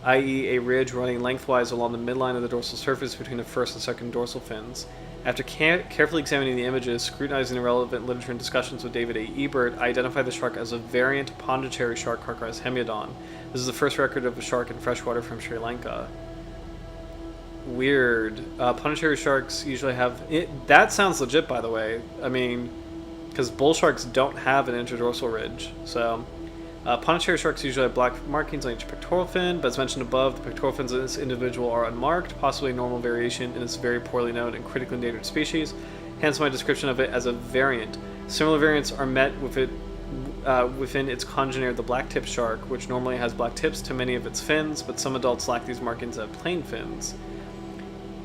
i.e. a ridge running lengthwise along the midline of the dorsal surface between the first and second dorsal fins. After carefully examining the images, scrutinizing the relevant literature and discussions with David A. Ebert, I identified the shark as a variant Pondicherry shark, Carcharhinus hemiodon. This is the first record of a shark in freshwater from Sri Lanka. Weird. Pondicherry sharks usually have... that sounds legit, by the way. I mean, because bull sharks don't have an interdorsal ridge, so... Pondicherry sharks usually have black markings on each pectoral fin, but as mentioned above, the pectoral fins of this individual are unmarked, possibly a normal variation in this very poorly known and critically endangered species, hence my description of it as a variant. Similar variants are met with it within its congener, the black-tipped shark, which normally has black tips to many of its fins, but some adults lack these markings and have plain fins.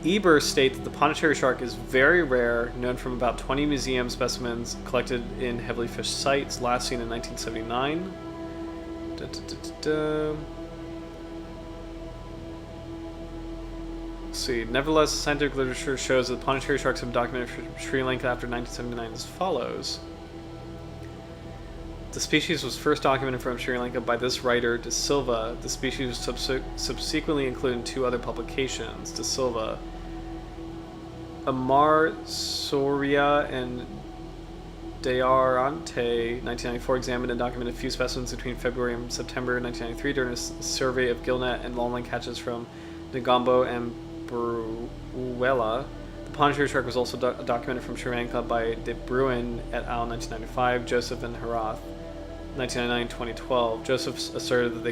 Eber states that the Pondicherry shark is very rare, known from about 20 museum specimens collected in heavily fished sites, last seen in 1979. Let's see. Nevertheless, scientific literature shows that Pondicherry sharks have been documented from Sri Lanka after 1979 as follows. The species was first documented from Sri Lanka by this writer, De Silva. The species was subsequently included in 2 other publications. De Silva. Amar Soria and Dearante, 1994, examined and documented a few specimens between February and September 1993 during a survey of gillnet and longline catches from Negombo and Bruella. The Pondicherry shark was also documented from Sri Lanka by De Bruin et al. 1995, Joseph and Harath, 1999-2012. Joseph asserted that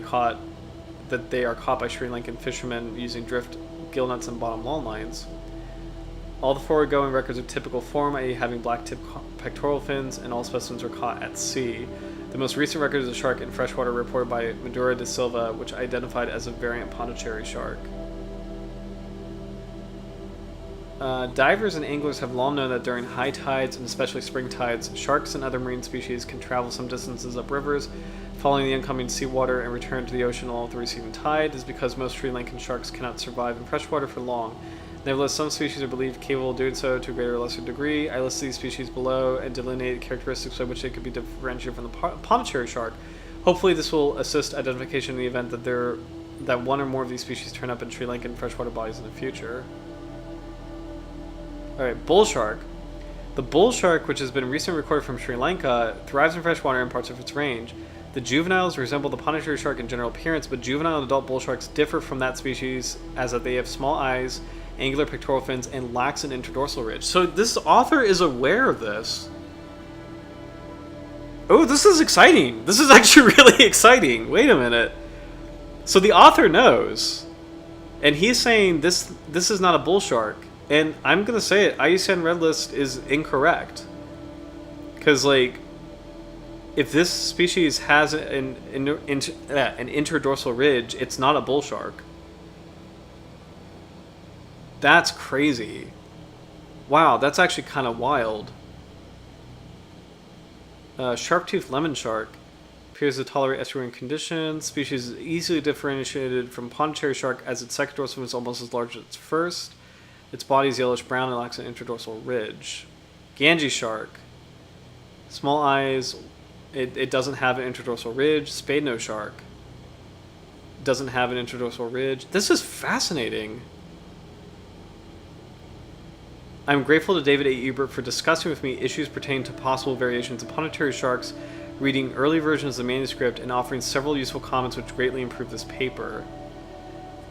they are caught by Sri Lankan fishermen using drift gillnets and bottom long lines. All the foregoing records are typical form, i.e. having black-tipped pectoral fins, and all specimens were caught at sea. The most recent record is a shark in freshwater reported by Madura de Silva, which identified as a variant Pondicherry shark. Divers and anglers have long known that during high tides, and especially spring tides, sharks and other marine species can travel some distances up rivers, following the incoming seawater and return to the ocean along with the receding tide. This is because most Sri Lankan sharks cannot survive in freshwater for long. Nevertheless, some species are believed capable of doing so to a greater or lesser degree. I list these species below and delineate characteristics by which they could be differentiated from the Pondicherry shark. Hopefully this will assist identification in the event that one or more of these species turn up in Sri Lankan freshwater bodies in the future. Alright, bull shark. The bull shark, which has been recently recorded from Sri Lanka, thrives in freshwater in parts of its range. The juveniles resemble the Pondicherry shark in general appearance, but juvenile and adult bull sharks differ from that species as that they have small eyes, angular pectoral fins, and lacks an inter-dorsal ridge. So this author is aware of this. Oh, this is exciting. This is actually really exciting. Wait a minute. So the author knows, and he's saying this is not a bull shark. And I'm going to say it, IUCN Red List is incorrect. Because, like, if this species has an inter-dorsal ridge, it's not a bull shark. That's crazy. Wow, that's actually kind of wild. Sharp-toothed lemon shark appears to tolerate estuarine conditions. Species is easily differentiated from Pondicherry shark as its second dorsal fin is almost as large as its first. Its body is yellowish-brown and lacks an inter-dorsal ridge. Ganges shark. Small eyes. It doesn't have an inter-dorsal ridge. Spade-nose shark. Doesn't have an inter-dorsal ridge. This is fascinating. I'm grateful to David A. Ebert for discussing with me issues pertaining to possible variations of Pondicherry sharks, reading early versions of the manuscript, and offering several useful comments which greatly improved this paper.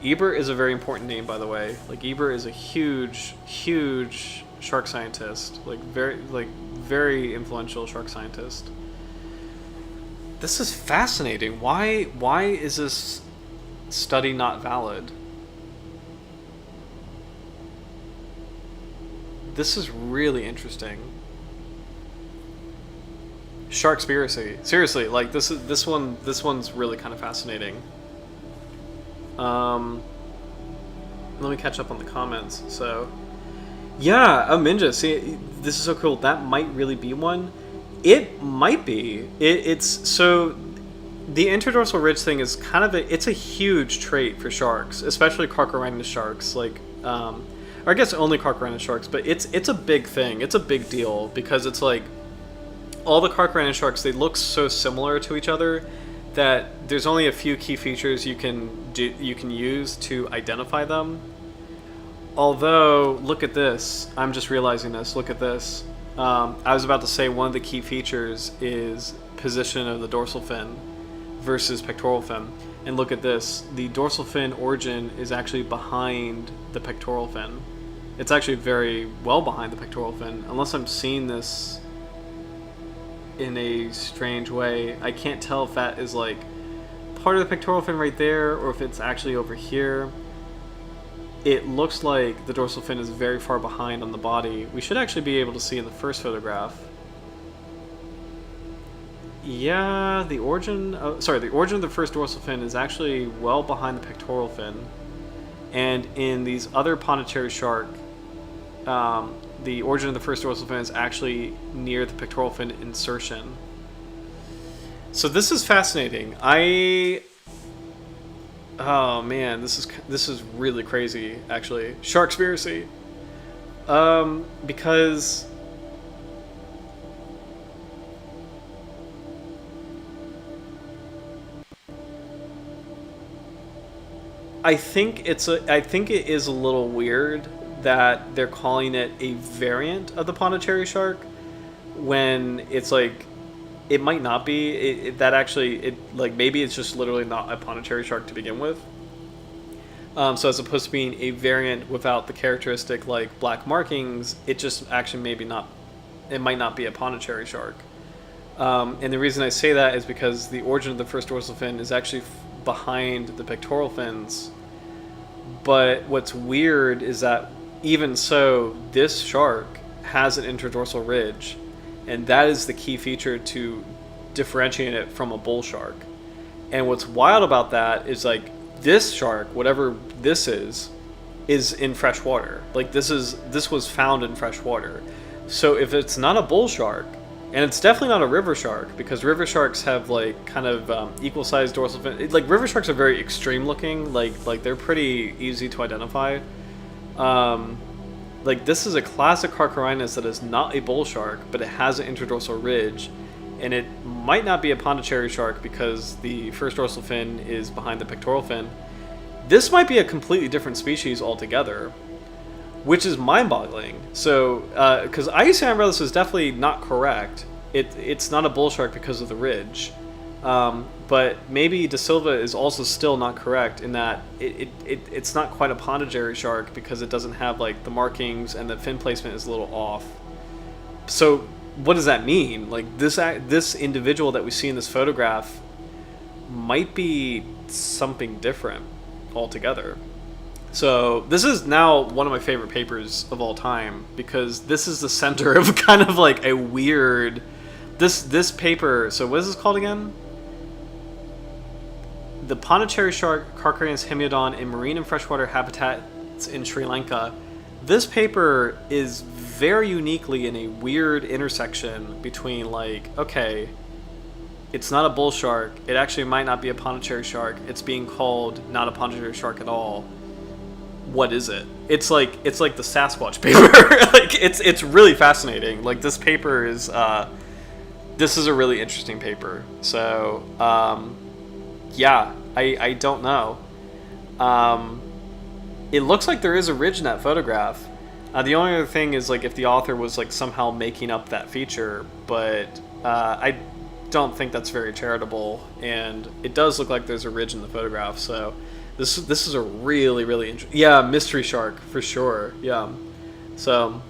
Ebert is a very important name, by the way. Like, Ebert is a huge shark scientist. Very influential shark scientist. This is fascinating. Why is this study not valid? This is really interesting. Sharkspiracy. Seriously, like this one's really kind of fascinating. Let me catch up on the comments. So, yeah, Minja, see, this is so cool. That might really be one. It might be. It's so the interdorsal ridge thing is kind of it's a huge trait for sharks, especially Carcharhinus sharks. Like, or I guess only Carcharhinus sharks, but it's a big thing. It's a big deal because it's like all the Carcharhinus sharks, they look so similar to each other that there's only a few key features you can use to identify them. Although, look at this. I'm just realizing this. Look at this. I was about to say one of the key features is position of the dorsal fin versus pectoral fin. And look at this. The dorsal fin origin is actually behind the pectoral fin. It's actually very well behind the pectoral fin. Unless I'm seeing this in a strange way. I can't tell if that is like part of the pectoral fin right there or if it's actually over here. It looks like the dorsal fin is very far behind on the body. We should actually be able to see in the first photograph. Yeah, the origin of the first dorsal fin is actually well behind the pectoral fin. and in these other Pondicherry shark, the origin of the first dorsal fin is actually near the pectoral fin insertion. So this is fascinating. Oh man, this is really crazy, actually. Sharkspiracy. Because I think it is a little weird that they're calling it a variant of the Pondicherry shark when it's like it might not be. Maybe it's just literally not a Pondicherry shark to begin with. So as opposed to being a variant without the characteristic like black markings, it just actually it might not be a Pondicherry shark. And the reason I say that is because the origin of the first dorsal fin is actually behind the pectoral fins. But what's weird is that even so, this shark has an inter-dorsal ridge, and that is the key feature to differentiate it from a bull shark. And what's wild about that is like this shark, whatever this is in fresh water. Like this was found in fresh water. So if it's not a bull shark, and it's definitely not a river shark, because river sharks have like kind of equal-sized dorsal fin. Like river sharks are very extreme looking. Like they're pretty easy to identify. Like this is a classic Carcharhinus that is not a bull shark, but it has an interdorsal ridge, and it might not be a Pondicherry shark because the first dorsal fin is behind the pectoral fin. This might be a completely different species altogether, which is mind-boggling. So, because Iocyan umbrellus is definitely not correct. It's not a bull shark because of the ridge. But maybe De Silva is also still not correct in that it's not quite a Pondicherry shark because it doesn't have like the markings and the fin placement is a little off. So what does that mean? Like this individual that we see in this photograph might be something different altogether. So this is now one of my favorite papers of all time because this is the center of kind of like a weird this paper. So what is this called again? The Pondicherry shark, Carcharhinus hemiodon, in marine and freshwater habitats in Sri Lanka. This paper is very uniquely in a weird intersection between like, okay, it's not a bull shark, it actually might not be a Pondicherry shark, it's being called not a Pondicherry shark at all. What is it? It's like the Sasquatch paper. Like it's really fascinating. Like this paper is this is a really interesting paper. So yeah, I don't know. It looks like there is a ridge in that photograph. The only other thing is like if the author was like somehow making up that feature, but I don't think that's very charitable, and it does look like there's a ridge in the photograph. So this is a really interesting, mystery shark for sure. Yeah. So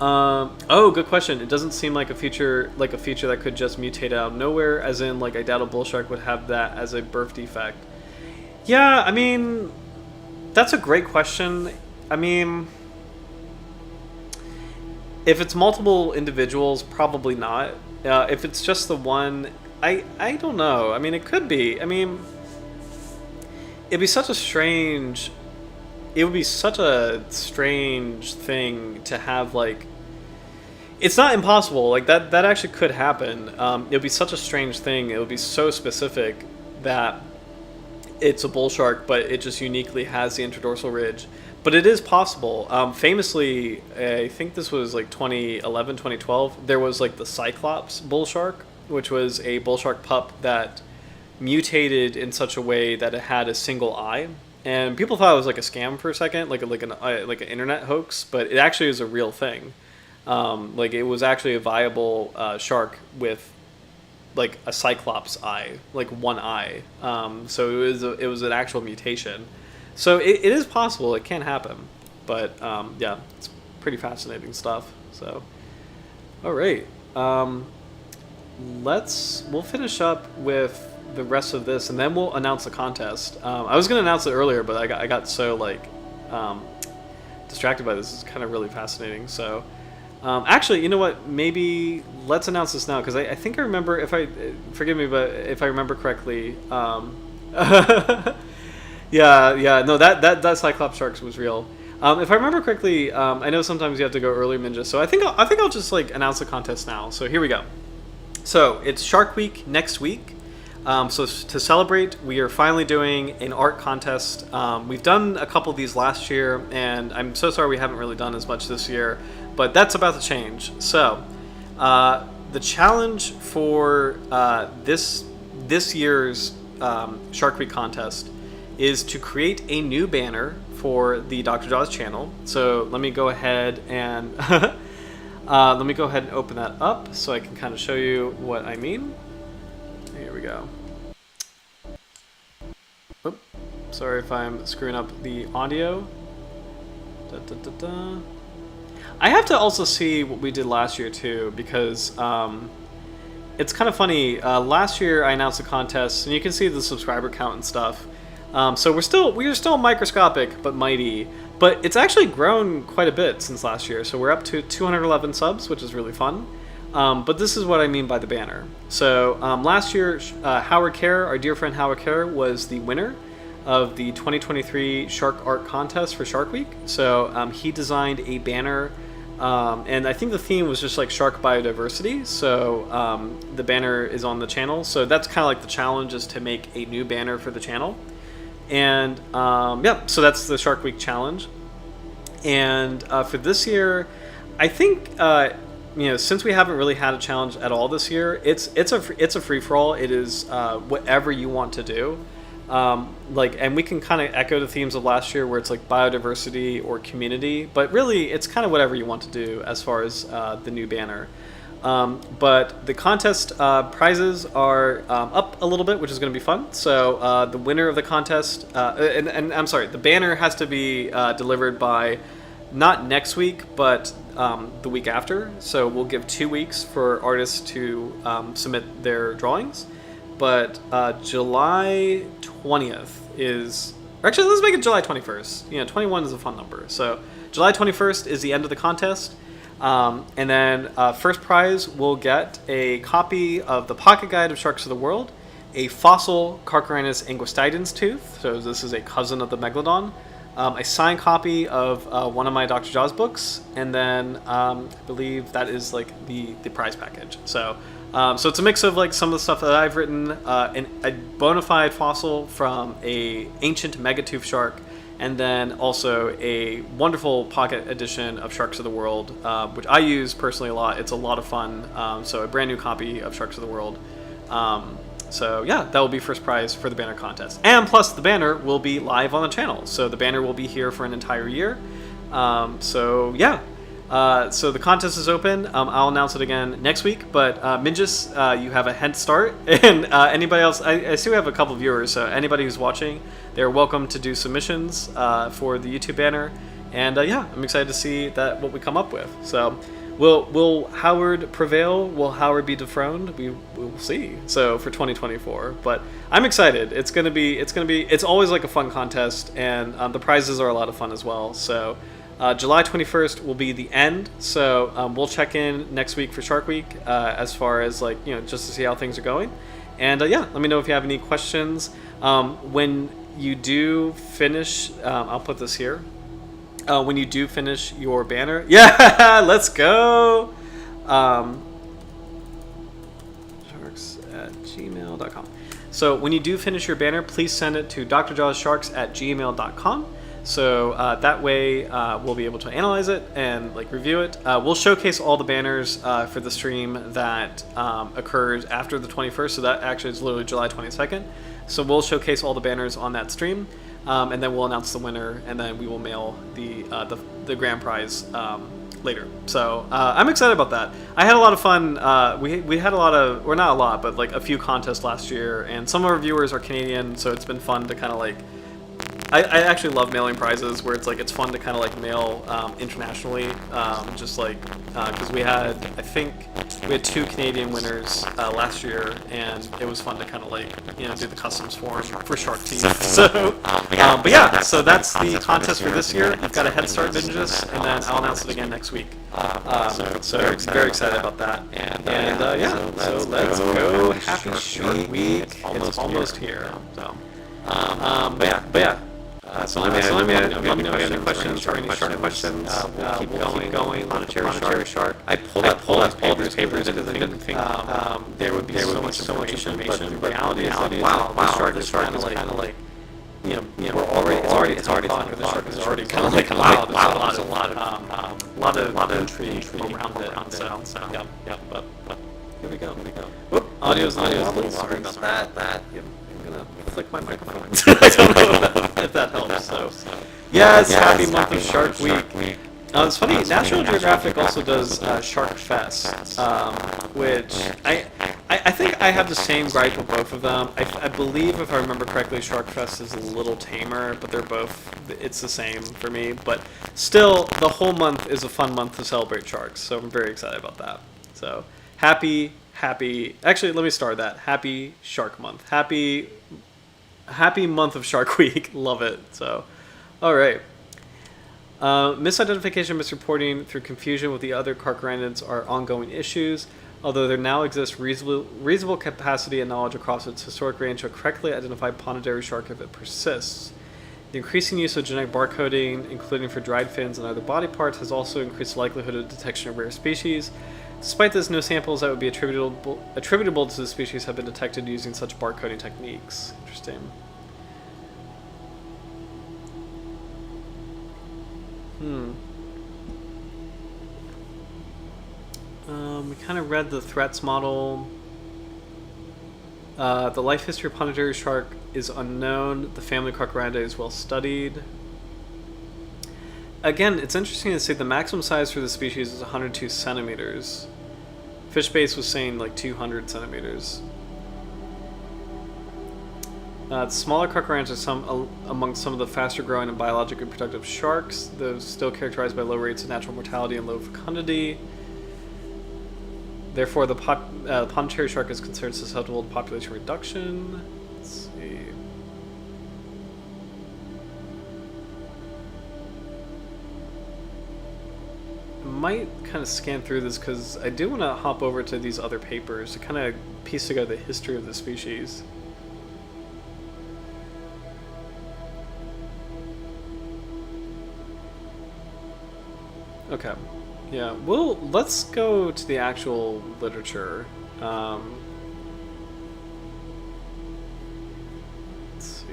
oh, good question. It doesn't seem like a feature that could just mutate out of nowhere, as in like I doubt a bull shark would have that as a birth defect. Yeah, I mean, that's a great question. I mean, if it's multiple individuals, probably not. If it's just the one, I don't know. I mean, it could be. I mean, it would be such a strange thing to have, like, it's not impossible, like that actually could happen. It would be such a strange thing, it would be so specific that it's a bull shark, but it just uniquely has the interdorsal ridge. But it is possible. Famously, I think this was like 2011, 2012, there was like the Cyclops bull shark, which was a bull shark pup that mutated in such a way that it had a single eye. And people thought it was like a scam for a second, like an internet hoax, but it actually is a real thing. Like it was actually a viable shark with like a cyclops eye, like one eye. So it was an actual mutation. So it is possible, it can happen. But yeah, it's pretty fascinating stuff. So, all right, we'll finish up with the rest of this, and then we'll announce the contest. I was going to announce it earlier, but I got so like distracted by this. It's kind of really fascinating. So actually, you know what? Maybe let's announce this now, because I think I remember, forgive me, but if I remember correctly, Yeah. No, that Cyclops Sharks was real. If I remember correctly, I know sometimes you have to go early Minja, so I think I'll just like announce the contest now. So here we go. So it's Shark Week next week. So to celebrate, we are finally doing an art contest. We've done a couple of these last year, and I'm so sorry we haven't really done as much this year, but that's about to change. So the challenge for this year's Shark Week contest is to create a new banner for the Dr. Jaws channel. So let me go ahead and open that up so I can kind of show you what I mean. Here we go. Oop, sorry if I'm screwing up the audio. I have to also see what we did last year too, because it's kind of funny. Last year I announced a contest, and you can see the subscriber count and stuff. So we are still microscopic but mighty, but it's actually grown quite a bit since last year. So we're up to 211 subs, which is really fun. But this is what I mean by the banner. So last year, Howard Kerr, our dear friend Howard Kerr, was the winner of the 2023 Shark Art Contest for Shark Week. So he designed a banner, and I think the theme was just like shark biodiversity. So the banner is on the channel. So that's kind of like the challenge, is to make a new banner for the channel. And so that's the Shark Week challenge. And for this year, I think since we haven't really had a challenge at all this year, it's a free for all. It is whatever you want to do. And we can kind of echo the themes of last year, where it's like biodiversity or community, but really it's kind of whatever you want to do as far as the new banner. But the contest prizes are up a little bit, which is going to be fun. So the winner of the contest, and I'm sorry, the banner has to be delivered by not next week, but the week after. So we'll give 2 weeks for artists to submit their drawings. But July 20th is... Or actually, let's make it July 21st. 21 is a fun number. So July 21st is the end of the contest. And then first prize will get a copy of the Pocket Guide of Sharks of the World, a fossil Carcharhinus anguistidens tooth, so this is a cousin of the Megalodon, a signed copy of one of my Dr. Jaws books, and then I believe that is like the prize package. So it's a mix of like some of the stuff that I've written, a bona fide fossil from a ancient megatooth shark, and then also a wonderful pocket edition of Sharks of the World, which I use personally a lot. It's a lot of fun. So a brand new copy of Sharks of the World. So yeah, that will be first prize for the banner contest. And plus the banner will be live on the channel. So the banner will be here for an entire year. So yeah. So the contest is open. I'll announce it again next week. But Minjus, you have a head start. And anybody else, I see we have a couple of viewers. So anybody who's watching, they're welcome to do submissions for the YouTube banner. And yeah, I'm excited to see what we come up with. So will Howard prevail? Will Howard be dethroned? We will see. So for 2024, but I'm excited. It's always like a fun contest, and the prizes are a lot of fun as well. So. July 21st will be the end, so we'll check in next week for Shark Week as far as just to see how things are going. And yeah, let me know if you have any questions. When you do finish, I'll put this here. When you do finish your banner, yeah, let's go. Sharks@gmail.com. So when you do finish your banner, please send it to drjawssharks@gmail.com. So that way we'll be able to analyze it and review it. We'll showcase all the banners for the stream that occurs after the 21st. So that actually is literally July 22nd. So we'll showcase all the banners on that stream, and then we'll announce the winner, and then we will mail the grand prize later. So I'm excited about that. I had a lot of fun. We had a lot of, or not a lot, but a few contests last year, and some of our viewers are Canadian, so it's been fun to kind of I actually love mailing prizes where it's fun to kind of mail internationally, because we had, I think we had 2 Canadian winners last year, and it was fun to kind of do the customs form for Shark Teeth. So but yeah, so that's the contest for this year. You've got a head start, Vinges, and then I'll announce it again next week. So very excited about that. And yeah, so let's go. Happy Shark Week. It's almost here. So But yeah. So let me know if you have any questions or any shark questions. We'll keep going. Pondicherry Shark. I pulled all these papers because I didn't think there would be so much information. But the reality is, wow, this shark is kind of like, you know, it's already 10 o'clock, and the shark is already kind of like, wow, there's a lot of intrigue around it. So, yep. But here we go. Whoop, audio's a little sorry about that. Yep. I'm gonna flick my microphone. I don't know if that helps. So, yes, happy month of Shark Week. It's funny. National Geographic also does Shark Fest, which I think I have the same gripe with both of them. I believe, if I remember correctly, Shark Fest is a little tamer, but they're both, it's the same for me. But still, the whole month is a fun month to celebrate sharks, so I'm very excited about that. So happy, actually, let me start that. Happy Shark Month. Happy month of Shark Week. Love it. So, all right. Misidentification, misreporting through confusion with the other carcharhinids are ongoing issues, although there now exists reasonable capacity and knowledge across its historic range to correctly identify Pondicherry shark if it persists. The increasing use of genetic barcoding, including for dried fins and other body parts, has also increased the likelihood of detection of rare species. Despite this, no samples that would be attributable to the species have been detected using such barcoding techniques. Interesting. We kind of read the threats model. The life history of Pondicherry shark is unknown. The family Carcharhinus is well studied. Again, it's interesting to see the maximum size for the species is 102 centimeters. Fishbase was saying like 200 centimeters. Smaller Carcharhinus are among some of the faster growing and biologically productive sharks, though still characterized by low rates of natural mortality and low fecundity. Therefore, the Pondicherry shark is considered susceptible to population reduction. Let's see. I might kind of scan through this because I do want to hop over to these other papers to kind of piece together the history of the species. Okay. Yeah, well, let's go to the actual literature. Let's see.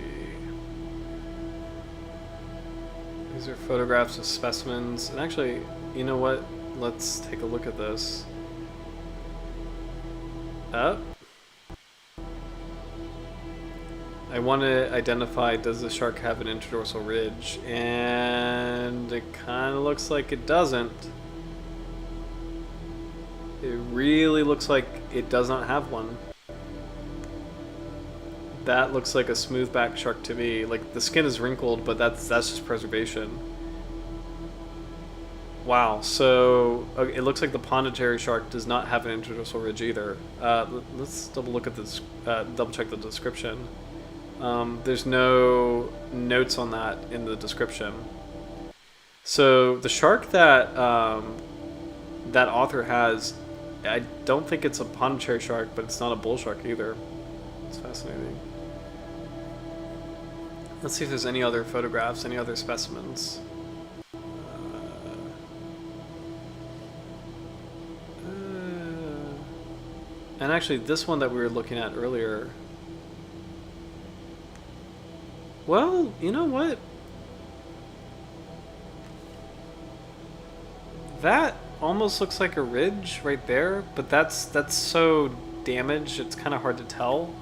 These are photographs of specimens. And actually, you know what? Let's take a look at this. I want to identify, does the shark have an inter-dorsal ridge? And it kind of looks like it doesn't. It really looks like it does not have one. That looks like a smooth back shark to me. Like, the skin is wrinkled, but that's just preservation. Wow, so it looks like the Pondicherry shark does not have an inter-dorsal ridge either. Let's double look at this, double check the description. There's no notes on that in the description. So the shark that that author has, I don't think it's a Pondicherry shark, but it's not a bull shark either. It's fascinating. Let's see if there's any other photographs, any other specimens. And actually, this one that we were looking at earlier. Well, you know what? That almost looks like a ridge right there, but that's so damaged, it's kind of hard to tell.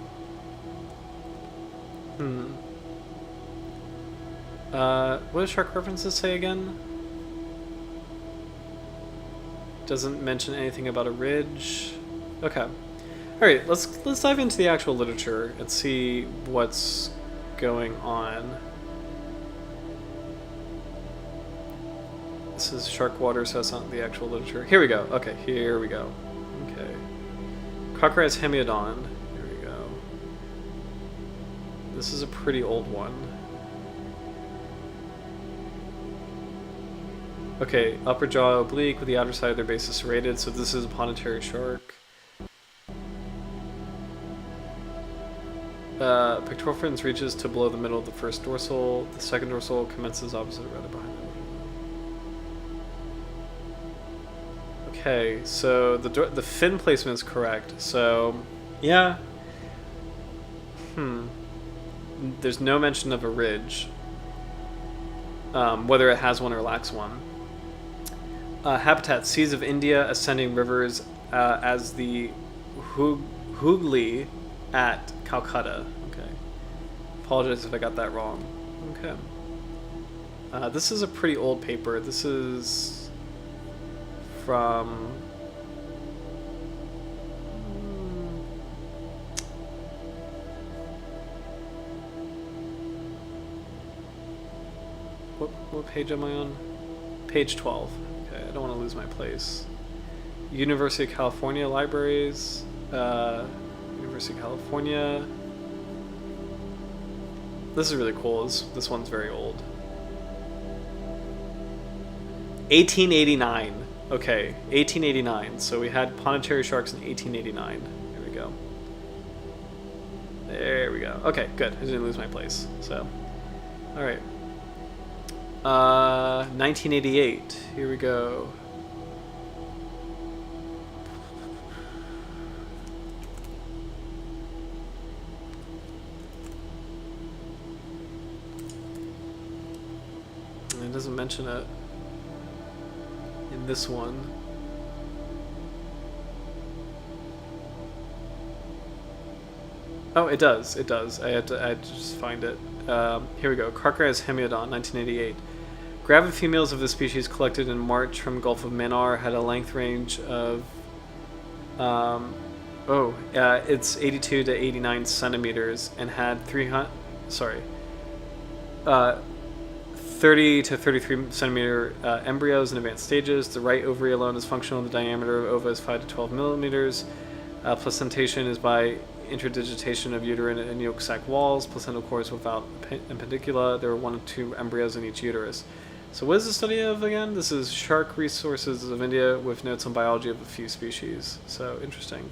What does Shark References say again? Doesn't mention anything about a ridge. Okay. Alright, let's dive into the actual literature and see what's going on. This is Shark Water, so that's not the actual literature. Here we go. Okay, here we go. Okay. Carcharhinus hemiodon. Here we go. This is a pretty old one. Okay, upper jaw oblique with the outer side of their basis serrated, so this is a Pondicherry shark. Pectoral fins reaches to below the middle of the first dorsal. The second dorsal commences opposite, rather behind it. Okay, so the fin placement is correct. So, yeah. There's no mention of a ridge, whether it has one or lacks one. Habitat: seas of India, ascending rivers as the Hooghly at Calcutta. Okay. Apologize if I got that wrong. Okay. This is a pretty old paper. This is from... What page am I on? Page 12. Okay, I don't want to lose my place. University of California Libraries. University of California. This is really cool. This one's very old. 1889. Okay, 1889. So we had Pondicherry Sharks in 1889. There we go. There we go. Okay, good. I didn't lose my place. So, all right. 1988. Here we go. It doesn't mention it in this one. Oh, it does. It does. I had to just find it. Here we go. Carcharhinus hemiodon, 1988. Gravid females of this species collected in March from Gulf of Mannar had a length range of it's 82 to 89 centimeters and had 30 to 33 centimeter embryos in advanced stages. The right ovary alone is functional. The diameter of ova is 5 to 12 millimeters. Placentation is by interdigitation of uterine and yolk sac walls. Placental core is without appendicula. There were 1 to 2 embryos in each uterus. So what is the study of again? This is Shark Resources of India with notes on biology of a few species. So interesting.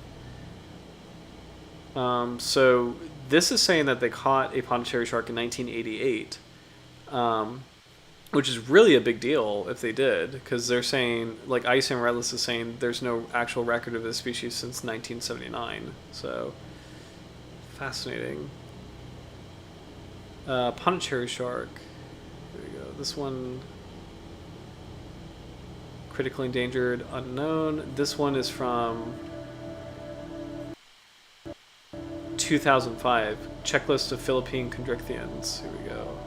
So this is saying that they caught a Pondicherry shark in 1988, which is really a big deal if they did, because they're saying, like Ice and Redless is saying, there's no actual record of this species since 1979. So fascinating. Pondicherry shark. There we go. This one, critically endangered, unknown. This one is from 2005. Checklist of Philippine chondrichthyans. Here we go.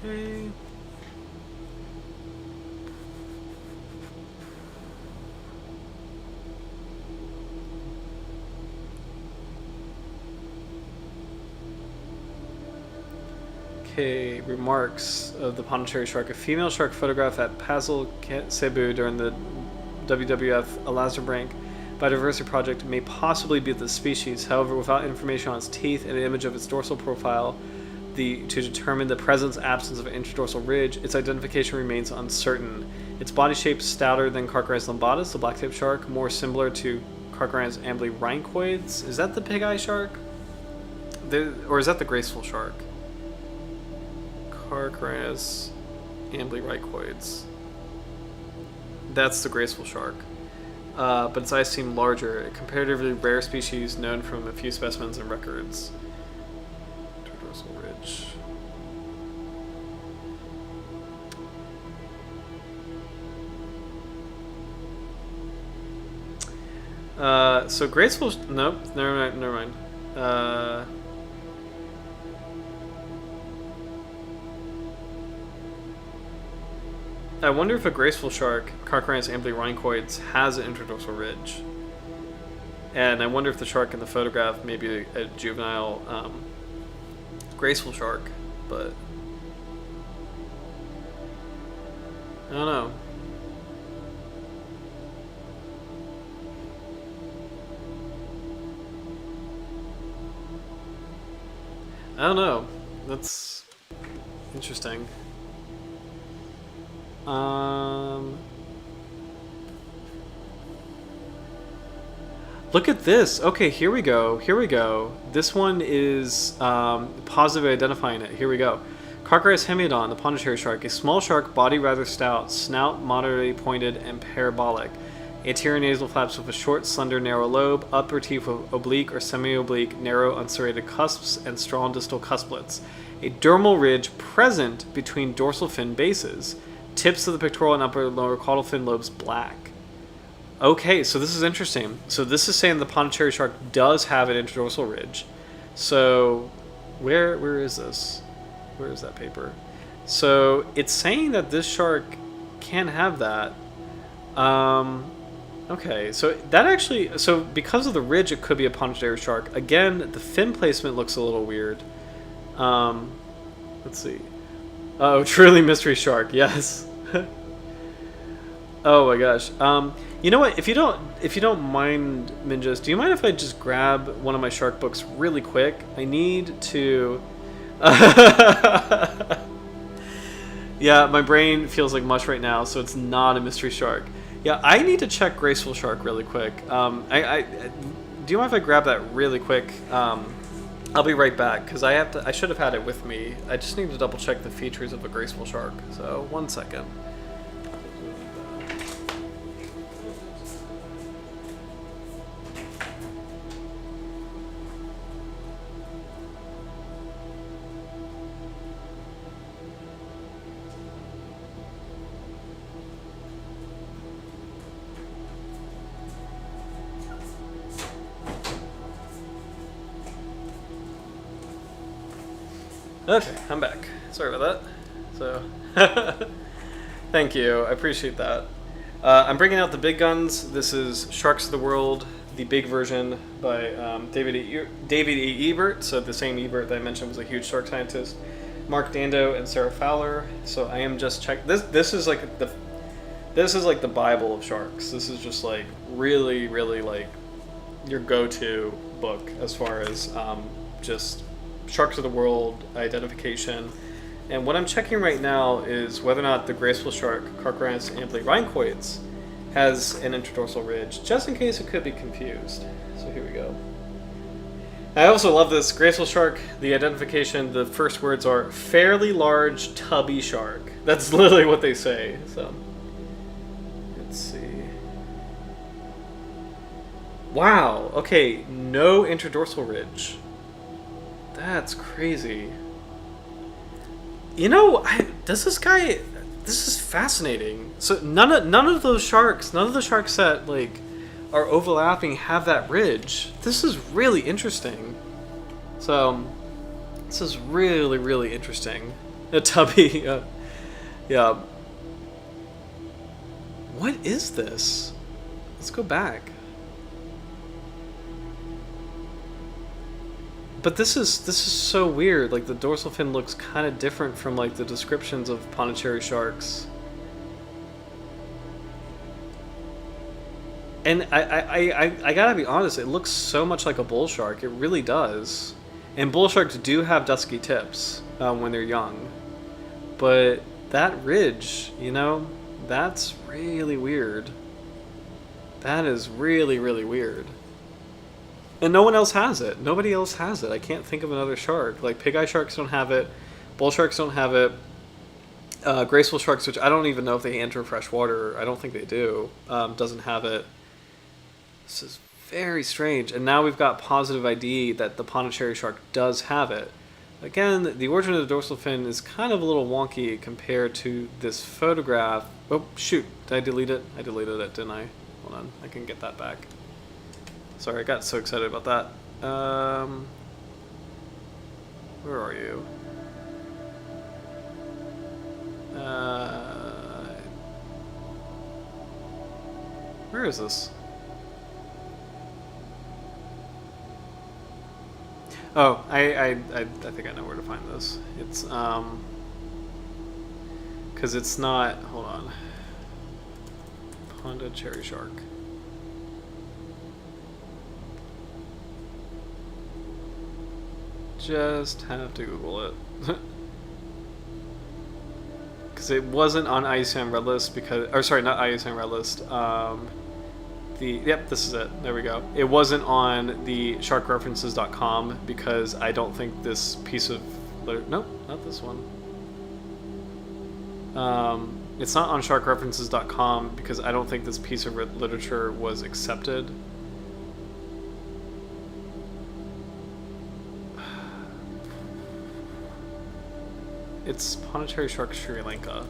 Okay. Okay, remarks of the Pondicherry shark. A female shark photographed at Pasel Cebu during the WWF Elazabranch Biodiversity Project may possibly be the species. However, without information on its teeth and an image of its dorsal profile to determine the presence absence of an interdorsal ridge, its identification remains uncertain. Its body shape is stouter than Carcharhinus lombatus, the black-tipped shark, more similar to Carcharhinus amblyrhynchoides. Is that the pig-eye shark? Or is that the graceful shark? Carcharhinus amblyrhynchoides. That's the graceful shark. But its eyes seem larger. A comparatively rare species known from a few specimens and records. Interdorsal ridge. So graceful. Nope. Never mind. I wonder if a graceful shark, Carcharhinus amblyrhynchoides, has an interdorsal ridge. And I wonder if the shark in the photograph may be a juvenile graceful shark, but I don't know. I don't know. That's Interesting. Look at this. Okay, here we go. Here we go. This one is positively identifying it. Here we go. Carcharhinus hemiodon, the Pondicherry shark, a small shark, body rather stout, snout moderately pointed and parabolic. Anterior nasal flaps with a short, slender, narrow lobe, upper teeth with oblique or semi-oblique, narrow, unserrated cusps, and strong distal cusplets. A dermal ridge present between dorsal fin bases. Tips of the pectoral and upper and lower caudal fin lobes black. Okay, so this is interesting. So this is saying the Pondicherry shark does have an interdorsal ridge. So where is this? Where is that paper? So it's saying that this shark can have that. Okay, so that actually, so because of the ridge, it could be a Pondicherry shark. Again, the fin placement looks a little weird. Let's see. Oh, truly mystery shark. Yes. Oh my gosh. You know what? If you don't mind, Minjas, do you mind if I just grab one of my shark books really quick? I need to. Yeah, my brain feels like mush right now, so it's not a mystery shark. Yeah, I need to check graceful shark really quick. Do you mind if I grab that really quick? I'll be right back because I should have had it with me. I just need to double check the features of a graceful shark. So 1 second. Okay, I'm back. Sorry about that. So, thank you. I appreciate that. I'm bringing out the big guns. This is Sharks of the World, the big version by David E. Ebert. So the same Ebert that I mentioned was a huge shark scientist. Mark Dando and Sarah Fowler. So I am just checking. This is like the Bible of sharks. This is just like really, really like your go-to book as far as just Sharks of the World identification. And what I'm checking right now is whether or not the graceful shark, Carcharhinus rhynchoides, has an interdorsal ridge, just in case it could be confused. So here we go. I also love this graceful shark. The identification, the first words are fairly large tubby shark. That's literally what they say. So let's see. Wow. Okay, no interdorsal ridge. That's crazy. You know, this is fascinating. So none of those sharks, none of the sharks that like are overlapping have that ridge. This is really interesting. So this is really, really interesting. A tubby, yeah. What is this? Let's go back. But this is so weird. Like the dorsal fin looks kind of different from like the descriptions of Pondicherry sharks. And I gotta be honest, it looks so much like a bull shark. It really does. And bull sharks do have dusky tips when they're young. But that ridge, you know, that's really weird. That is really, really weird. And no one else has it. Nobody else has it. I can't think of another shark. Like pig-eye sharks don't have it. Bull sharks don't have it. Graceful sharks, which I don't even know if they enter fresh water. I don't think they do. Doesn't have it. This is very strange. And now we've got positive ID that the Pondicherry shark does have it. Again, the origin of the dorsal fin is kind of a little wonky compared to this photograph. Oh, shoot. Did I delete it? I deleted it, didn't I? Hold on. I can get that back. Sorry, I got so excited about that. Where are you? Where is this? Oh, I think I know where to find this. It's because it's not. Hold on. Pondicherry shark. Just have to Google it. because it wasn't on IUCN Red List because, or sorry, not IUCN Red List. Yep, this is it. There we go. It wasn't on the sharkreferences.com because I don't think this piece of nope, not this one. It's not on sharkreferences.com because I don't think this piece of literature was accepted. It's Pondicherry Shark, Sri Lanka.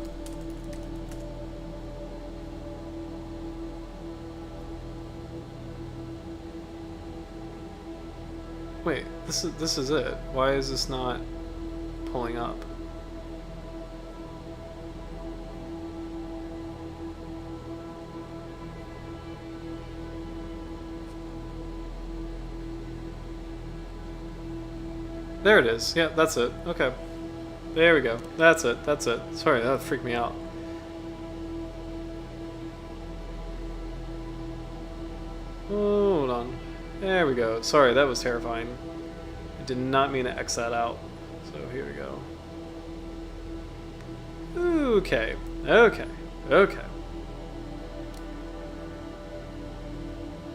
Wait, this is it. Why is this not pulling up? There it is. Yeah, that's it. Okay. There we go. That's it. That's it. Sorry, that freaked me out. Hold on. There we go. Sorry, that was terrifying. I did not mean to X that out. So here we go. Okay. Okay. Okay.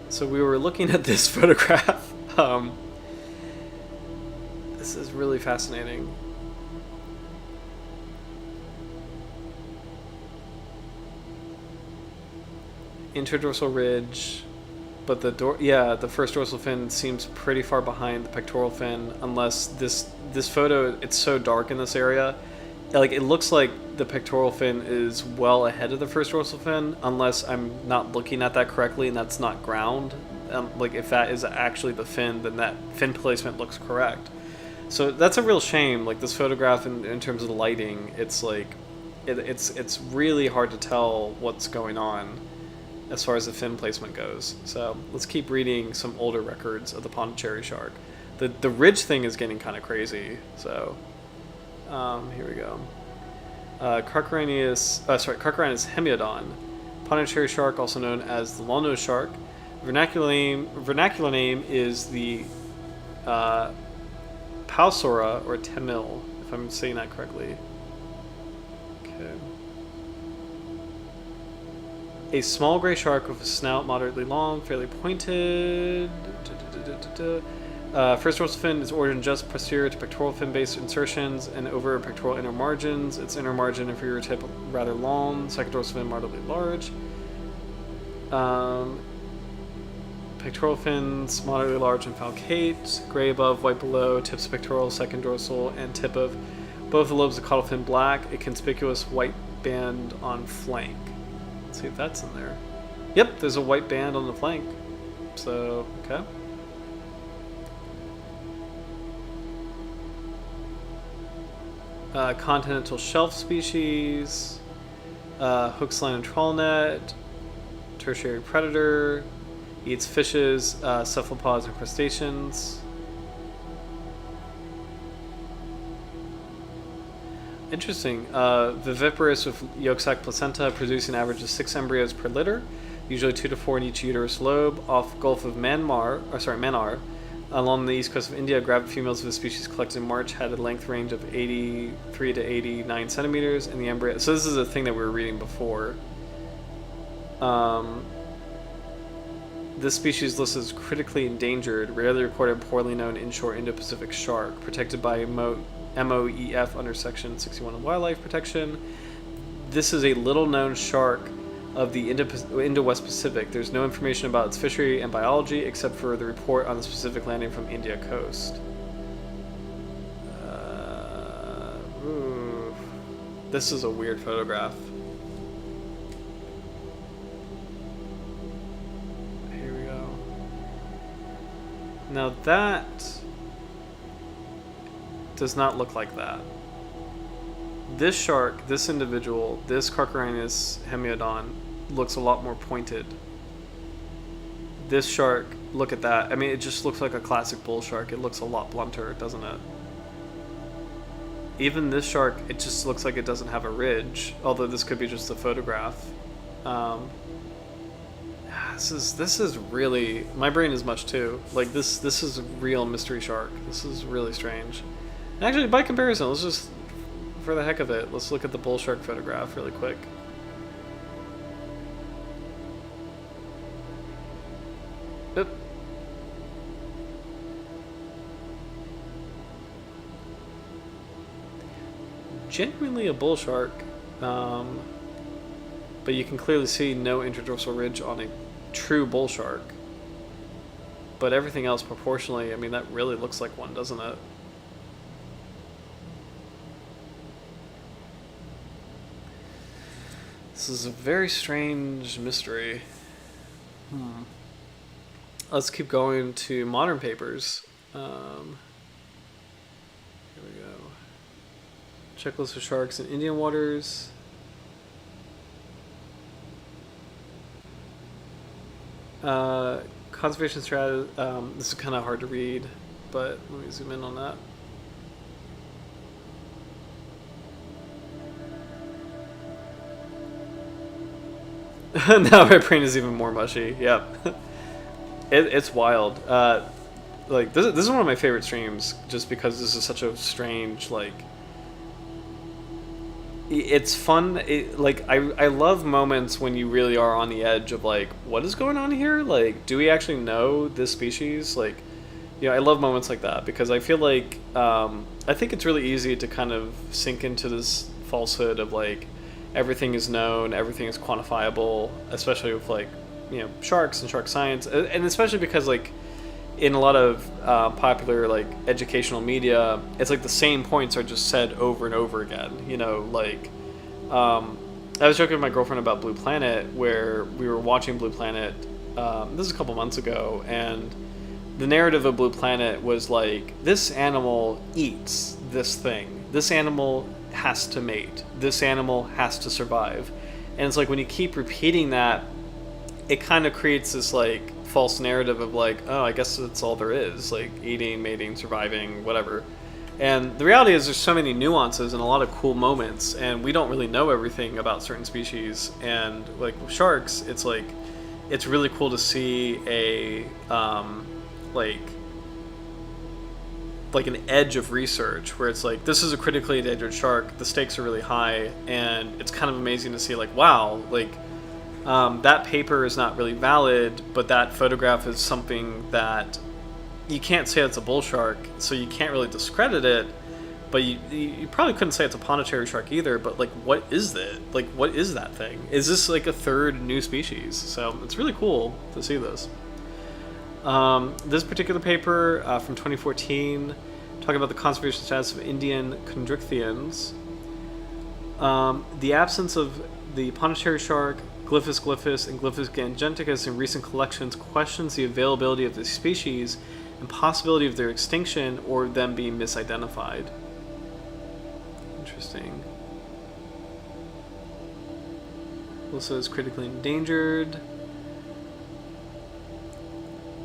So we were looking at this photograph. This is really fascinating. Inter-dorsal ridge. But the first dorsal fin seems pretty far behind the pectoral fin, unless this photo, it's so dark in this area. Like, it looks like the pectoral fin is well ahead of the first dorsal fin, unless I'm not looking at that correctly and that's not ground. Like, if that is actually the fin, then that fin placement looks correct. So that's a real shame. Like, this photograph, in terms of the lighting, it's like, it's really hard to tell what's going on as far as the fin placement goes. So let's keep reading some older records of the Pondicherry shark. The ridge thing is getting kind of crazy. So here we go. Carcharhinus hemiodon, Pondicherry shark, also known as the long-nosed shark. Vernacular name is the Pausora or Tamil, if I'm saying that correctly. Okay. A small gray shark with a snout moderately long, fairly pointed. First dorsal fin is origin just posterior to pectoral fin-based insertions and over pectoral inner margins. Its inner margin inferior tip rather long. Second dorsal fin moderately large. Pectoral fins moderately large and falcate. Gray above, white below. Tips pectoral, second dorsal, and tip of both the lobes of caudal fin black. A conspicuous white band on flank. Let's see if that's in there. Yep, there's a white band on the flank. So, okay. Continental shelf species. Hook, line, and trawl net. Tertiary predator. Eats fishes, cephalopods, and crustaceans. Interesting. Viviparous with yolk sac placenta, producing an average of 6 embryos per litter, usually 2 to 4 in each uterus lobe. Off Gulf of Myanmar, along the east coast of India, gravid females of the species collected in March had a length range of 83 to 89 centimeters, and the embryo. So this is a thing that we were reading before. This species listed as critically endangered, rarely recorded, poorly known inshore Indo-Pacific shark, protected by MOEF under Section 61 of Wildlife Protection. This is a little-known shark of the Indo-West Pacific. There's no information about its fishery and biology except for the report on the specific landing from India coast. This is a weird photograph. Here we go. Now that does not look like that. This shark, this individual, this Carcharhinus hemiodon looks a lot more pointed. This shark, look at that. I mean, it just looks like a classic bull shark. It looks a lot blunter, doesn't it? Even this shark, it just looks like it doesn't have a ridge, although this could be just a photograph. This is really, my brain is much too. Like this is a real mystery shark. This is really strange. Actually, by comparison, let's just for the heck of it, let's look at the bull shark photograph really quick. Oop. Genuinely a bull shark, but you can clearly see no interdorsal ridge on a true bull shark. But everything else proportionally, I mean, that really looks like one, doesn't it? This is a very strange mystery. Let's keep going to modern papers. Here we go. Checklist of sharks in Indian waters. Conservation strategy. This is kind of hard to read, but let me zoom in on that. Now my brain is even more mushy. Yep. It's wild. Like this is one of my favorite streams, just because this is such a strange, like, it's fun. I love moments when you really are on the edge of, like, what is going on here? Like, do we actually know this species? Like, I love moments like that, because I feel like I think it's really easy to kind of sink into this falsehood of, like, everything is known, everything is quantifiable, especially with, like, sharks and shark science, and especially because, like, in a lot of popular, like, educational media, it's like the same points are just said over and over again. Like, I was joking with my girlfriend about Blue Planet, where we were watching Blue Planet, this is a couple months ago, and the narrative of Blue Planet was like, this animal eats this thing, this animal has to mate, this animal has to survive. And it's like, when you keep repeating that, it kind of creates this, like, false narrative of, like, oh, I guess that's all there is, like, eating, mating, surviving, whatever. And the reality is there's so many nuances and a lot of cool moments, and we don't really know everything about certain species. And, like, with sharks, it's like, it's really cool to see a like an edge of research where it's like, this is a critically endangered shark, the stakes are really high, and it's kind of amazing to see, like, wow, like, that paper is not really valid, but that photograph is something that you can't say it's a bull shark, so you can't really discredit it, but you probably couldn't say it's a Pondicherry shark either. But, like, what is it? Like, what is that thing? Is this, like, a third new species? So it's really cool to see this. This particular paper from 2014, talking about the conservation status of Indian chondrichthyans. The absence of the Pondicherry shark, Glyphis glyphis, and Glyphis gangeticus in recent collections questions the availability of the species and possibility of their extinction or them being misidentified. Interesting. Also is critically endangered.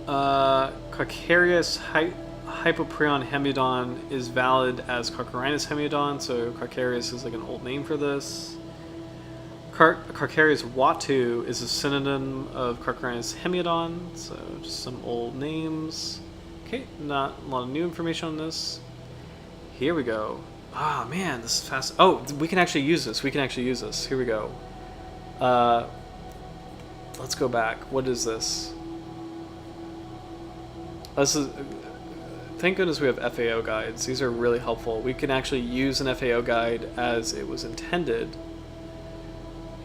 Carcharhinus hypoprion hemiodon is valid as Carcharhinus hemiodon, so Carcharhinus is like an old name for this. Carcharhinus watu is a synonym of Carcharhinus hemiodon, so just some old names. Okay, not a lot of new information on this. Here we go. Ah, man, this is fast. Oh, we can actually use this. Here we go. Let's go back. What is this? This is. Thank goodness we have FAO guides. These are really helpful. We can actually use an FAO guide as it was intended.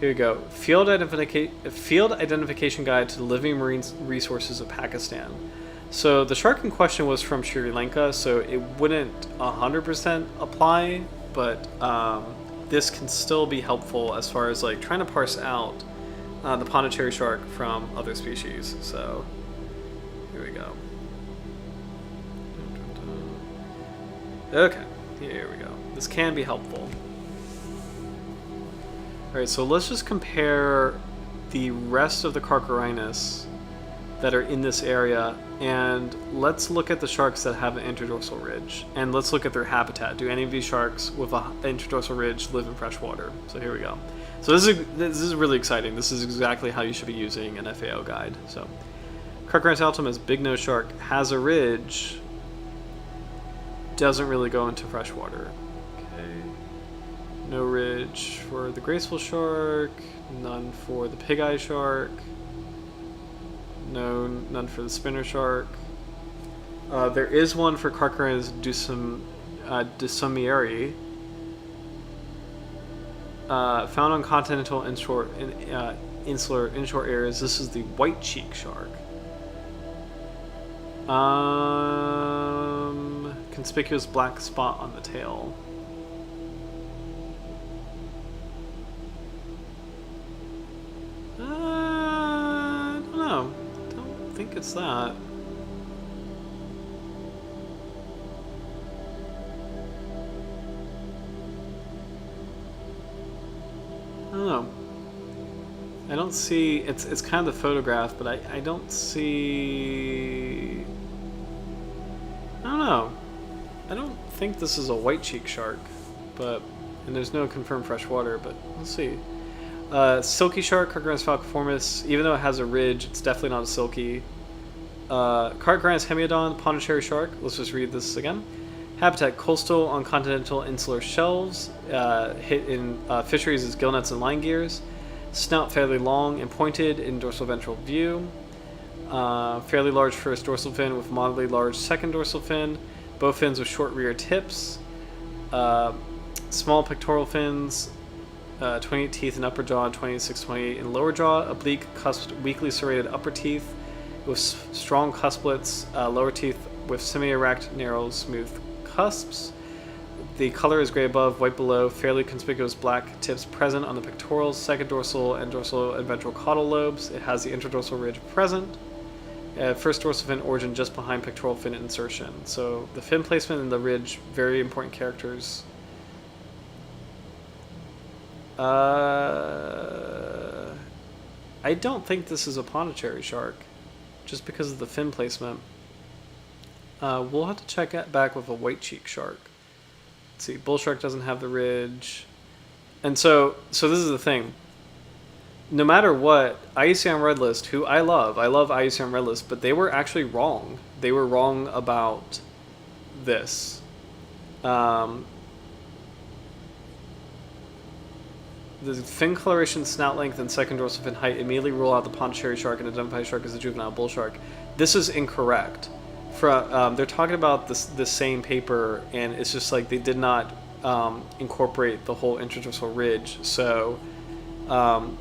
Here we go. Field identification guide to the living marine resources of Pakistan. So the shark in question was from Sri Lanka, so it wouldn't 100% apply, but this can still be helpful as far as, like, trying to parse out the Pondicherry shark from other species. So here we go. Okay, here we go. This can be helpful. Alright, so let's just compare the rest of the Carcharhinus that are in this area, and let's look at the sharks that have an interdorsal ridge, and let's look at their habitat. Do any of these sharks with an interdorsal ridge live in fresh water? So here we go. So this is really exciting. This is exactly how you should be using an FAO guide. So Carcharhinus altimus, big nose shark, has a ridge, doesn't really go into fresh water. Okay. No ridge for the graceful shark. None for the pig-eye shark. No, none for the spinner shark. There is one for Carcharhinus dusumieri. Found on continental inshore areas. This is the white cheek shark. Conspicuous black spot on the tail. I don't know. Don't think it's that. I don't know. I don't see, it's kind of the photograph, but I don't see, I don't know. I don't think this is a white cheek shark, but, and there's no confirmed fresh water, but we'll see. Silky shark, Carcharhinus falciformis, even though it has a ridge, it's definitely not a silky. Carcharhinus hemiodon, Pondicherry shark, let's just read this again. Habitat coastal on continental insular shelves, hit in fisheries as gillnets and line gears. Snout fairly long and pointed in dorsal ventral view. Fairly large first dorsal fin with moderately large second dorsal fin. Bow fins with short rear tips. Small pectoral fins. 28 teeth in upper jaw and 26-28 in lower jaw. Oblique, cusped, weakly serrated upper teeth with strong cusplets. Lower teeth with semi-erect, narrow, smooth cusps. The color is gray above, white below, fairly conspicuous black tips present on the pectorals, second dorsal and ventral caudal lobes. It has the inter-dorsal ridge present. First dorsal fin origin just behind pectoral fin insertion. So the fin placement and the ridge, very important characters. I don't think this is a Pondicherry shark, just because of the fin placement. We'll have to check it back with a white cheek shark. Let's see, bull shark doesn't have the ridge. And so this is the thing. No matter what, IUCN Red List, who I love IUCN Red List, but they were actually wrong. They were wrong about this. The fin coloration, snout length, and second dorsal fin height immediately rule out the Pondicherry shark and identify shark as a juvenile bull shark. This is incorrect. They're talking about the same paper, and it's just like they did not incorporate the whole interdorsal ridge, so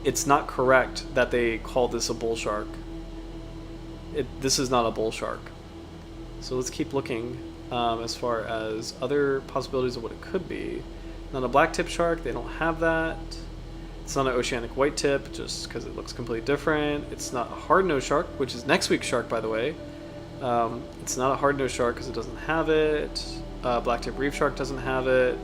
it's not correct that they call this a bull shark. This is not a bull shark. So let's keep looking as far as other possibilities of what it could be. Not a black tip shark, they don't have that. It's not an oceanic white tip, just because it looks completely different. It's not a hard-nosed shark, which is next week's shark, by the way. It's not a hard-nosed shark because it doesn't have it. Black tip reef shark doesn't have it.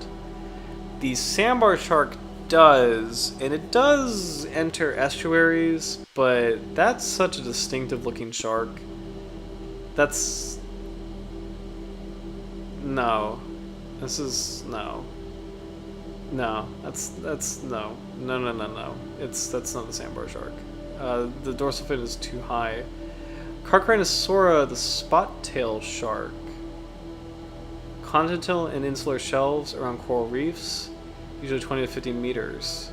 The sandbar shark does, and it does enter estuaries, but that's such a distinctive-looking shark. That's... No. This is... No. No, that's no. No. That's not the sandbar shark. The dorsal fin is too high. Carcharhinus, the spot-tail shark. Continental and insular shelves around coral reefs, usually 20 to 50 meters.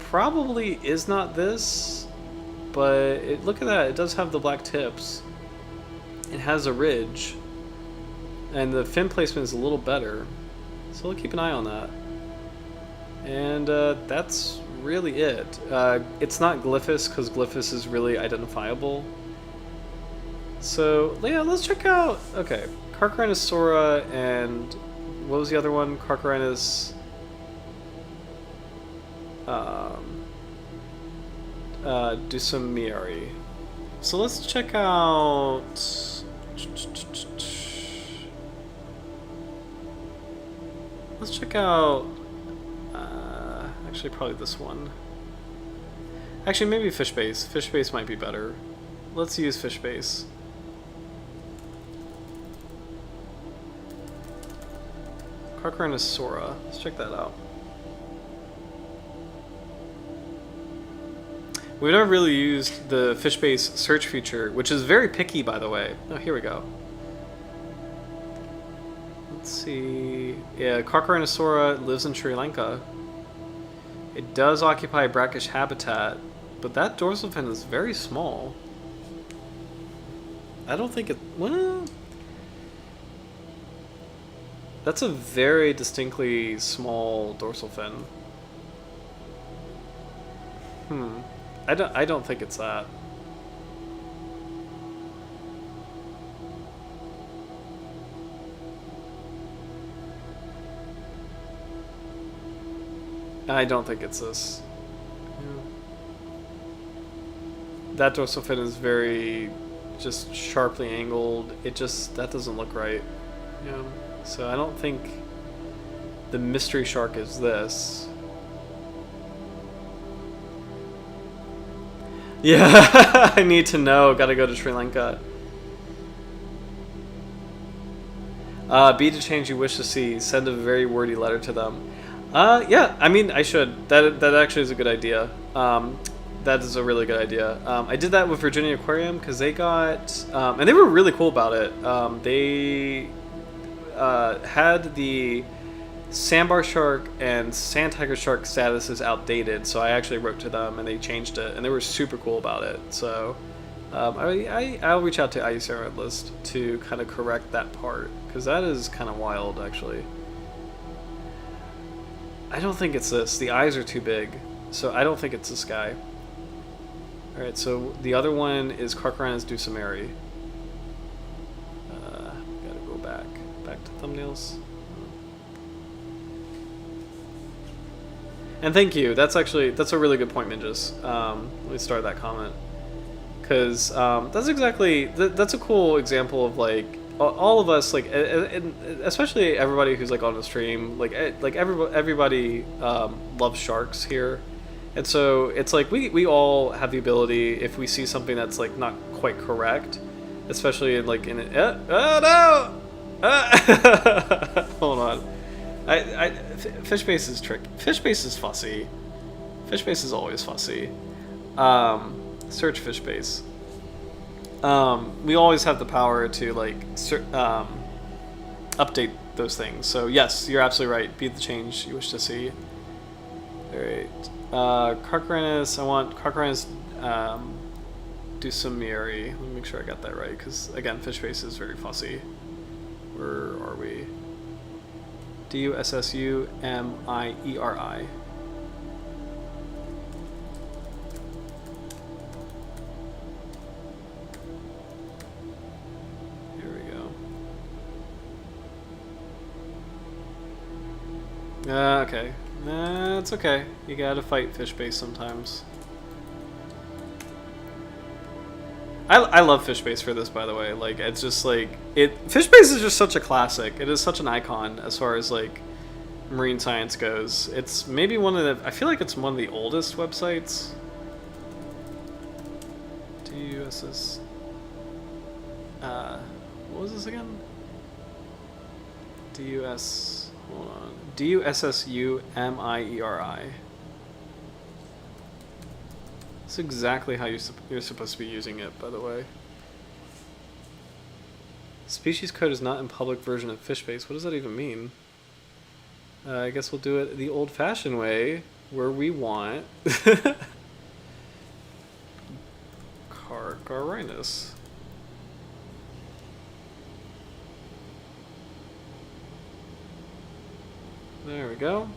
Probably is not this, but look at that. It does have the black tips. It has a ridge. And the fin placement is a little better, so we'll keep an eye on that. And that's really it. It's not Glyphis, because Glyphis is really identifiable. So, yeah, let's check out... Okay, Carcharhinus and... What was the other one? Carcharhinus... dusumieri. So let's check out... Let's check out, actually probably this one. Actually, maybe fish base. Fish base might be better. Let's use fish base. Carcharhinus. Let's check that out. We've never really used the fish base search feature, which is very picky, by the way. Oh, here we go. Let's see. Yeah, Carcharhinus lives in Sri Lanka. It does occupy brackish habitat, but that dorsal fin is very small. I don't think it... Well... That's a very distinctly small dorsal fin. I don't think it's that. I don't think it's this. That dorsal fin is very just sharply angled. It just, that doesn't look right. Yeah. So I don't think the mystery shark is this. Yeah, I need to know. Gotta go to Sri Lanka. Be to change you wish to see. Send a very wordy letter to them. Yeah, I mean, I should. That actually is a good idea. That is a really good idea. I did that with Virginia Aquarium because they got, and they were really cool about it. They had the sandbar shark and sand tiger shark status is outdated, so I actually wrote to them and they changed it, and they were super cool about it. So I'll reach out to IUCN Red List to kind of correct that part, because that is kind of wild, actually. I don't think it's this. The eyes are too big, so I don't think it's this guy. Alright, so the other one is Carcharhinus dusomeri. Gotta go back to thumbnails. And thank you. That's a really good point, Minjas. Let me start that comment, because that's exactly that's a cool example of like all of us, like, and especially everybody who's like on the stream, like everybody loves sharks here, and so it's like we all have the ability, if we see something that's like not quite correct, especially in like in oh no, hold on. Fish base is tricky. Fish base is fussy. Fish base is always fussy. Search fish base. We always have the power to like update those things. So yes, you're absolutely right. Be the change you wish to see. All right. Carcharhinus. I want Carcharhinus dusomeri. Let me make sure I got that right, because again, fish base is very fussy. Where are we? dusumeri. Here we go. Okay. It's okay. You gotta fight fish base sometimes. I love fish base for this, by the way. Like, it's just like fish base is just such a classic. It is such an icon as far as like marine science goes. It's maybe one of the, I feel like it's one of the oldest websites. DUSS. What was this again? Hold on. DUSSUMIERI. That's exactly how you're supposed to be using it, by the way. Species code is not in public version of Fishbase. What does that even mean? I guess we'll do it the old-fashioned way, where we want Carcharhinus. There we go.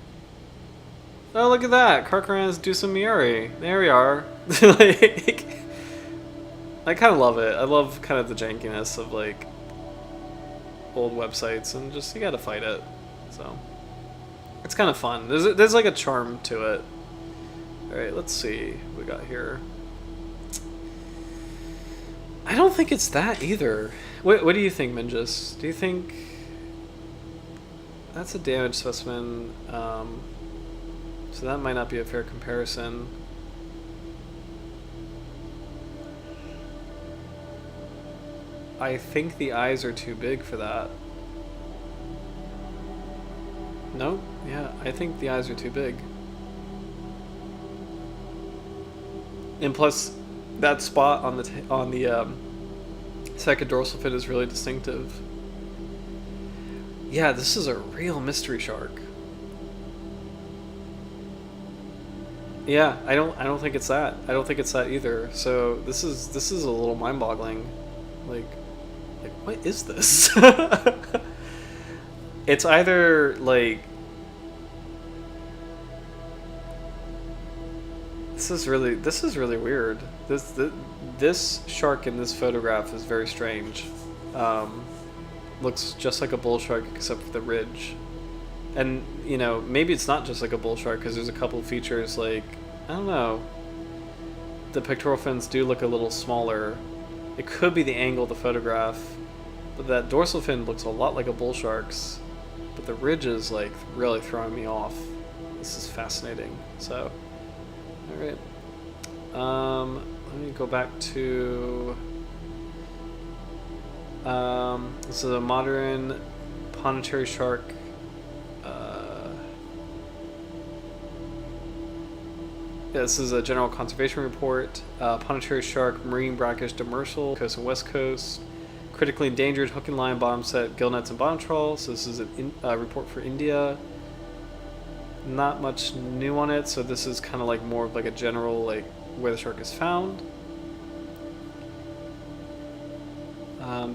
Oh, look at that! Carcharhinus dusomeri. There we are. Like, I kind of love it. I love kind of the jankiness of like old websites, and just you gotta fight it. So it's kind of fun. There's like a charm to it. All right, let's see what we got here. I don't think it's that either. What do you think, Minjas? Do you think that's a damaged specimen? So that might not be a fair comparison. I think the eyes are too big for that. No? Yeah, I think the eyes are too big. And plus, that spot on the second dorsal fin is really distinctive. Yeah, this is a real mystery shark. Yeah, I don't think it's that. I don't think it's that either. So this is a little mind-boggling. Like what is this? It's either like this is really weird. This shark in this photograph is very strange. Looks just like a bull shark except for the ridge. And, you know, maybe it's not just like a bull shark because there's a couple of features like, I don't know, the pectoral fins do look a little smaller. It could be the angle of the photograph, but that dorsal fin looks a lot like a bull shark's, but the ridge is like really throwing me off. This is fascinating. So, alright. Let me go back to... this is a modern Pondicherry shark. Yeah, this is a general conservation report. Pondicherry shark, marine brackish demersal, coast and west coast. Critically endangered, hook and line, bottom set, gill nets, and bottom trawl. So this is a report for India. Not much new on it, so this is kind of like more of like a general like where the shark is found.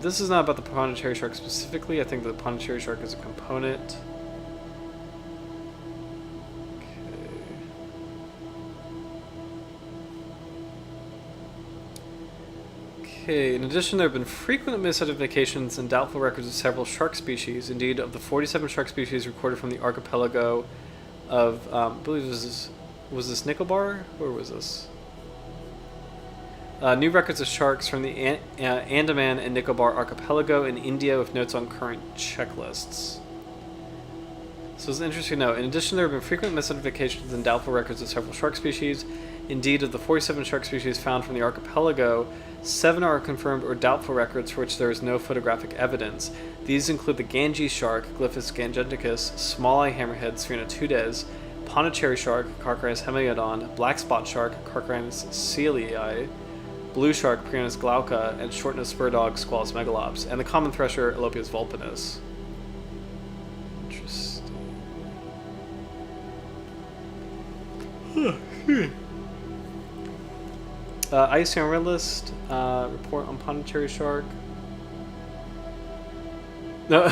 This is not about the Pondicherry shark specifically. I think the Pondicherry shark is a component. Okay, in addition, there have been frequent misidentifications and doubtful records of several shark species. Indeed, of the 47 shark species recorded from the archipelago of, I believe was this Nicobar? Or was this? New records of sharks from the Andaman and Nicobar archipelago in India with notes on current checklists. So it's an interesting note. In addition, there have been frequent misidentifications and doubtful records of several shark species. Indeed, of the 47 shark species found from the archipelago, 7 are confirmed or doubtful records for which there is no photographic evidence. These include the Ganges shark, Glyphis gangeticus, small-eye hammerhead, Sphaerna tudes, Pondicherry shark, Carcharhinus hemiodon, black spot shark, Carcharhinus coelii, blue shark, Prianus glauca, and short-nosed spur dog, Squalus megalops, and the common thresher, Elopius vulpinus. Interesting. IUCN Red List, report on Pondicherry shark. No.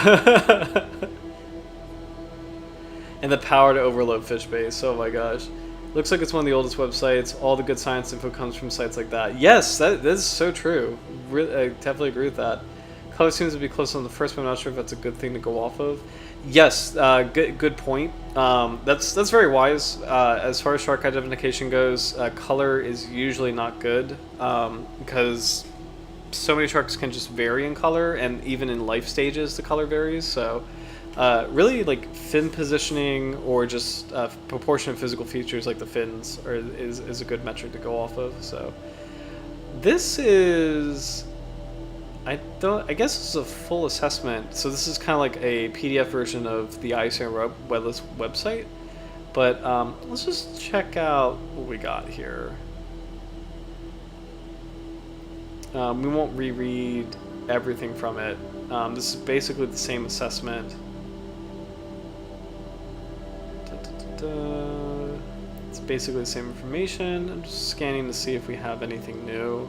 And the power to overload fish base. Oh my gosh. Looks like it's one of the oldest websites. All the good science info comes from sites like that. Yes, that is so true. I definitely agree with that. Color seems to be close on the first, but I'm not sure if that's a good thing to go off of. Yes, good point. That's very wise. As far as shark identification goes, color is usually not good because so many sharks can just vary in color, and even in life stages, the color varies. So, really, like fin positioning or just proportion of physical features like the fins is a good metric to go off of. So, this is. I guess this is a full assessment. So this is kind of like a PDF version of the IUCN Red List website. But let's just check out what we got here. We won't reread everything from it. This is basically the same assessment. It's basically the same information. I'm just scanning to see if we have anything new.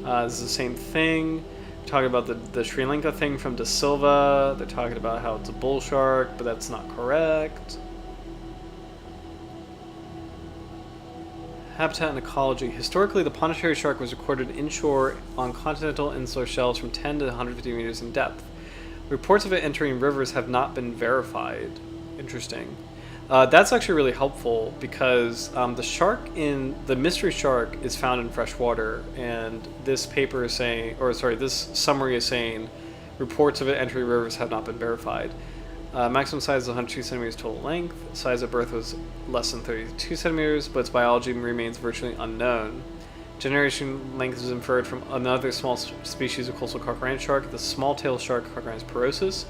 This is the same thing. We're talking about the Sri Lanka thing from De Silva. They're talking about how it's a bull shark, but that's not correct. Habitat and ecology. Historically, the Pondicherry shark was recorded inshore on continental insular shelves from 10 to 150 meters in depth. Reports of it entering rivers have not been verified. Interesting. That's actually really helpful because the mystery shark is found in fresh water, and this paper is saying, this summary is saying, reports of it entering rivers have not been verified. Maximum size is 102 centimeters total length. Size at birth was less than 32 centimeters, but its biology remains virtually unknown. Generation length is inferred from another small species of coastal Carcharhinus shark, the small-tailed shark Carcharhinus porosus,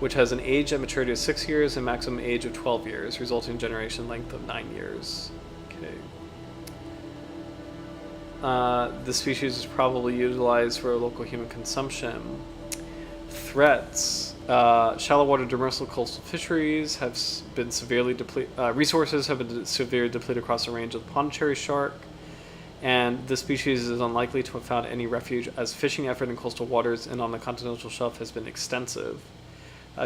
which has an age at maturity of 6 years and maximum age of 12 years, resulting in generation length of 9 years. Okay. This species is probably utilized for local human consumption. Threats. Shallow water demersal coastal fisheries have been severely depleted. Resources have been severely depleted across the range of the Pondicherry shark, and this species is unlikely to have found any refuge as fishing effort in coastal waters and on the continental shelf has been extensive.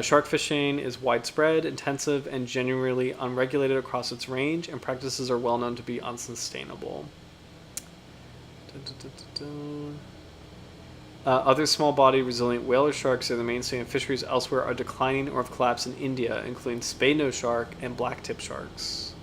Shark fishing is widespread, intensive, and generally unregulated across its range, and practices are well known to be unsustainable. Other small-bodied, resilient whaler sharks are the mainstay, and fisheries elsewhere are declining or have collapsed in India, including spade-nose shark and blacktip sharks.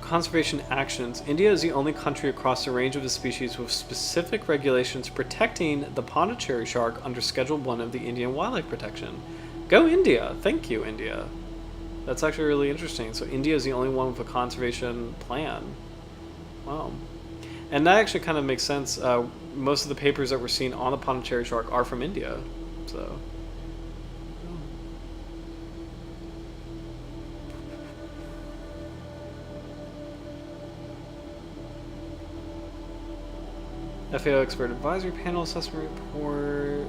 Conservation actions. India is the only country across the range of the species with specific regulations protecting the Pondicherry shark under Schedule 1 of the Indian Wildlife Protection. Go India! Thank you, India. That's actually really interesting. So India is the only one with a conservation plan. Wow. And that actually kind of makes sense. Most of the papers that we're seeing on the Pondicherry shark are from India. So... FAO Expert Advisory Panel Assessment Report.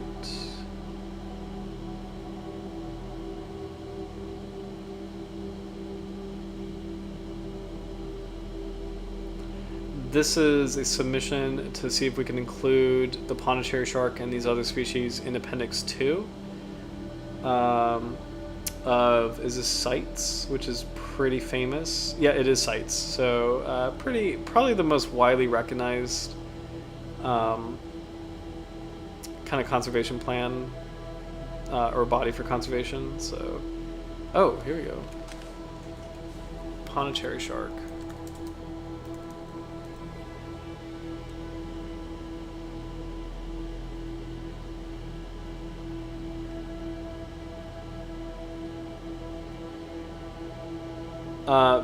This is a submission to see if we can include the Pondicherry shark and these other species in Appendix 2 of, is this CITES, which is pretty famous. Yeah, it is CITES. So probably the most widely recognized kind of conservation plan or body for conservation. So, oh, here we go. Pondicherry shark.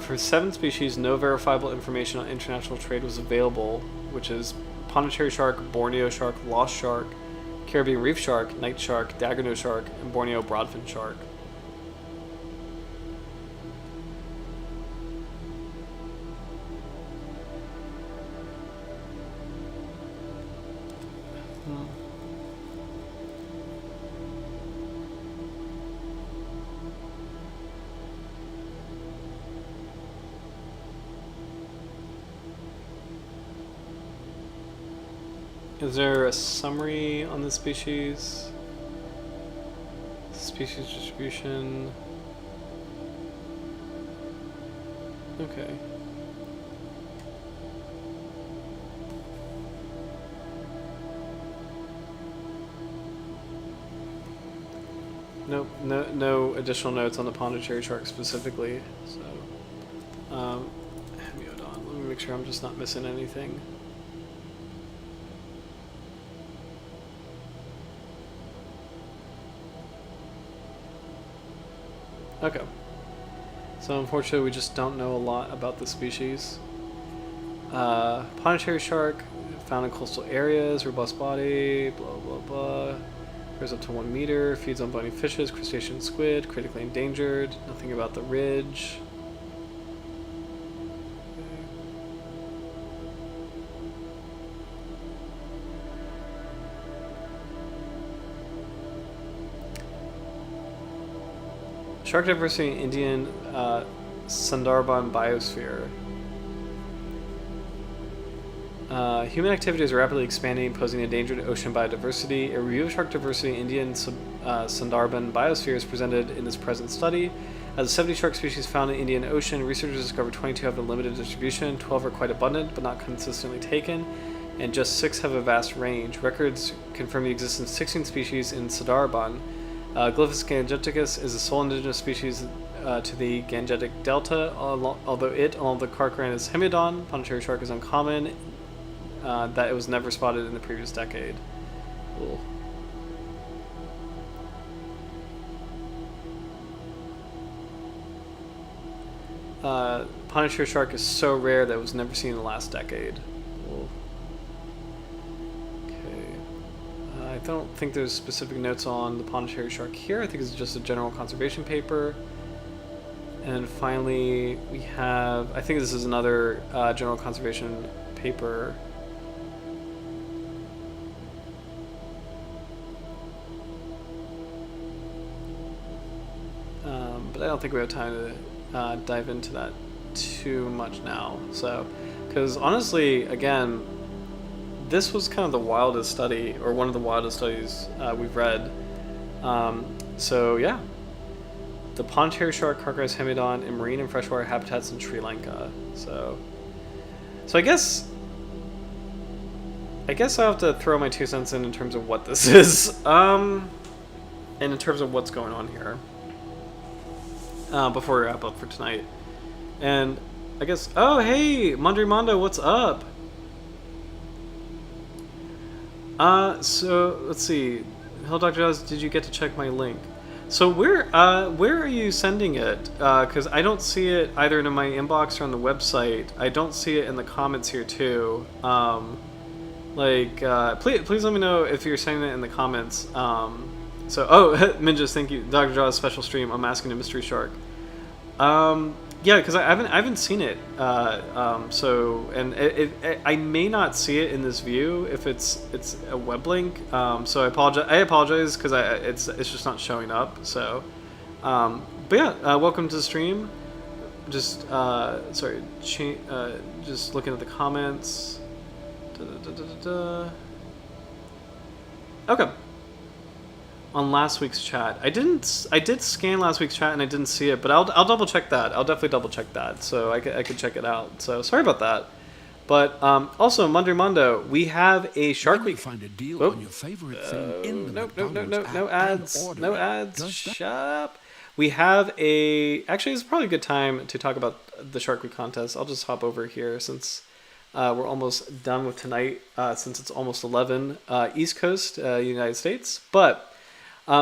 For 7 species, no verifiable information on international trade was available, which is Pondicherry shark, Borneo shark, lost shark, Caribbean reef shark, night shark, daggernose shark, and Borneo broadfin shark. Is there a summary on the species? Species distribution. Okay. Nope, no additional notes on the Pondicherry shark specifically. So, hemiodon. Let me make sure I'm just not missing anything. Okay. So unfortunately we just don't know a lot about the species. Pondicherry shark, found in coastal areas, robust body, blah blah blah. Grows up to 1 meter, feeds on bony fishes, crustacean squid, critically endangered. Nothing about the ridge. Shark diversity in Indian Sundarban biosphere. Human activity is rapidly expanding, posing endangered ocean biodiversity. A review of shark diversity in Indian Sundarban biosphere is presented in this present study. Of the 70 shark species found in the Indian Ocean, researchers discovered 22 have a limited distribution, 12 are quite abundant but not consistently taken, and just 6 have a vast range. Records confirm the existence of 16 species in Sundarban. Glyphis gangeticus is the sole indigenous species to the Gangetic Delta, although it, along with the Carcharhinus hemiodon, Pondicherry shark, is uncommon, that it was never spotted in the previous decade. Cool. Pondicherry shark is so rare that it was never seen in the last decade. Cool. I don't think there's specific notes on the Pondicherry shark here. I think it's just a general conservation paper. And finally, we have, I think this is another general conservation paper. But I don't think we have time to dive into that too much now. So, because honestly, again, this was kind of the wildest study, or one of the wildest studies we've read. So yeah, the Pondicherry shark, Carcharhinus hemiodon, in marine and freshwater habitats in Sri Lanka. So I guess I have to throw my 2 cents in terms of what this is, and in terms of what's going on here, before we wrap up for tonight. And I guess, oh hey, Mondo, what's up? So let's see. Hello, Dr. Oz, did you get to check my link? So where are you sending it? Because I don't see it either in my inbox or on the website. I don't see it in the comments here too. Please let me know if you're sending it in the comments. Minjas, thank you. Dr. Jaw's special stream. I'm asking a mystery shark. Yeah, because I haven't seen it. I may not see it in this view if it's a web link. So I apologize because it's just not showing up. So, welcome to the stream. Just just looking at the comments. Okay. On last week's chat, I did scan last week's chat and I didn't see it, but I'll double check that. I'll definitely double check that, so I could check it out. So sorry about that. But also, Mondo, we have a Shark Week. Find a deal on your favorite thing in the no ads. Shut up. We have actually, it's probably a good time to talk about the Shark Week contest. I'll just hop over here since we're almost done with tonight, since it's almost 11 East Coast, United States. But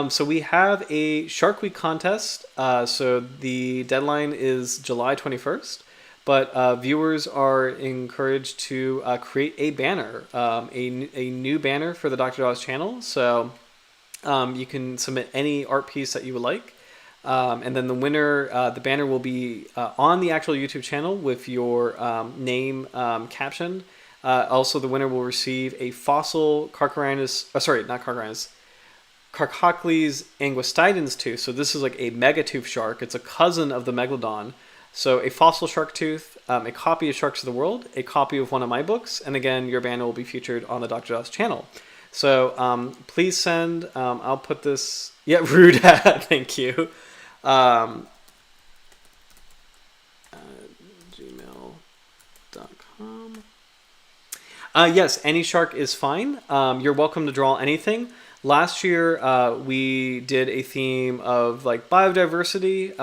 so we have a Shark Week contest. So the deadline is July 21st, but viewers are encouraged to create a banner, a new banner for the Dr. Jaws channel. So you can submit any art piece that you would like. And then the winner, the banner will be on the actual YouTube channel with your name captioned. Also, the winner will receive a fossil Carcharhinus, Carcocles anguistidens tooth. So this is like a megatooth shark. It's a cousin of the megalodon. So a fossil shark tooth, a copy of Sharks of the World, a copy of one of my books, and again, your banner will be featured on the Dr. Joss channel. So please send, I'll put this, rude, thank you. Gmail.com. Yes, any shark is fine. You're welcome to draw anything. Last year, we did a theme of like biodiversity.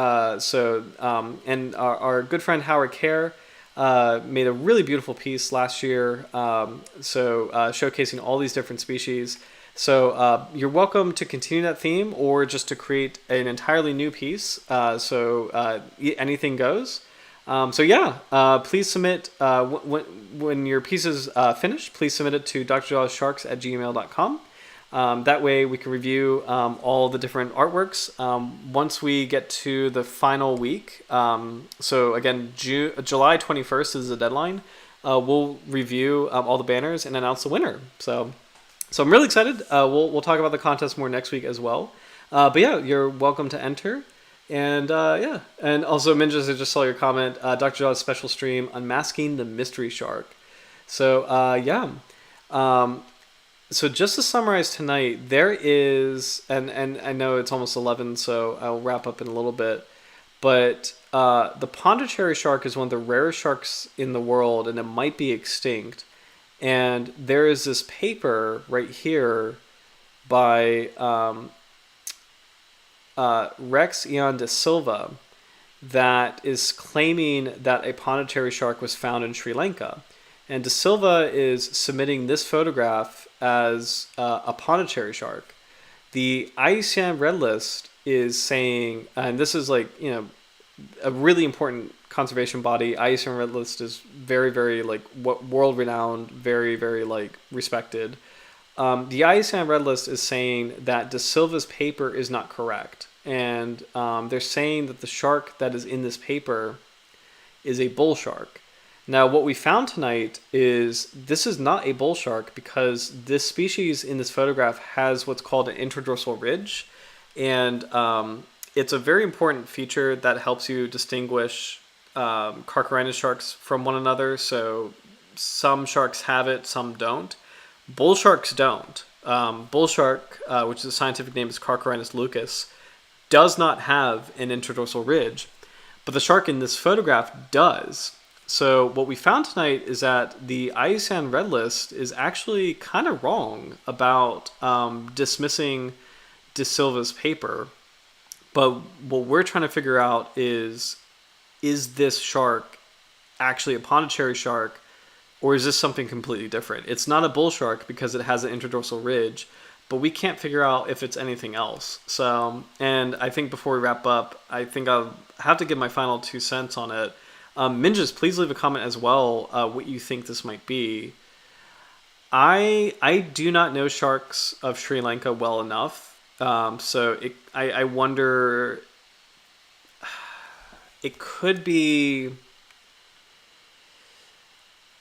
And our good friend Howard Kerr made a really beautiful piece last year. Showcasing all these different species. So you're welcome to continue that theme or just to create an entirely new piece. Anything goes. Please submit when your piece is finished. Please submit it to drjawssharks@gmail.com. That way we can review all the different artworks once we get to the final week. So again, July 21st is the deadline. We'll review all the banners and announce the winner. So I'm really excited. We'll talk about the contest more next week as well. You're welcome to enter. And and also Minjas, I just saw your comment. Dr. Jaw's special stream, Unmasking the Mystery Shark. So So just to summarize tonight, there is, and I know it's almost 11, so I'll wrap up in a little bit, but the Pondicherry shark is one of the rarest sharks in the world, and it might be extinct. And there is this paper right here by Rex Ian de Silva that is claiming that a Pondicherry shark was found in Sri Lanka. And De Silva is submitting this photograph as a Pondicherry shark. The IUCN Red List is saying, and this is like, a really important conservation body. IUCN Red List is very, very world renowned, very, very respected. The IUCN Red List is saying that De Silva's paper is not correct. and they're saying that the shark that is in this paper is a bull shark. Now, what we found tonight is this is not a bull shark because this species in this photograph has what's called an inter-dorsal ridge, and it's a very important feature that helps you distinguish Carcharhinus sharks from one another. So some sharks have it, some don't. Bull sharks don't. Bull shark, which the scientific name is Carcharhinus lucus, does not have an inter-dorsal ridge, but the shark in this photograph does. So what we found tonight is that the IUCN Red List is actually kind of wrong about dismissing De Silva's paper. But what we're trying to figure out is this shark actually a Pondicherry shark, or is this something completely different? It's not a bull shark because it has an inter-dorsal ridge, but we can't figure out if it's anything else. So, and I think before we wrap up, I think I'll have to give my final 2 cents on it. Minjas, please leave a comment as well what you think this might be. I do not know sharks of Sri Lanka well enough, so I wonder. It could be.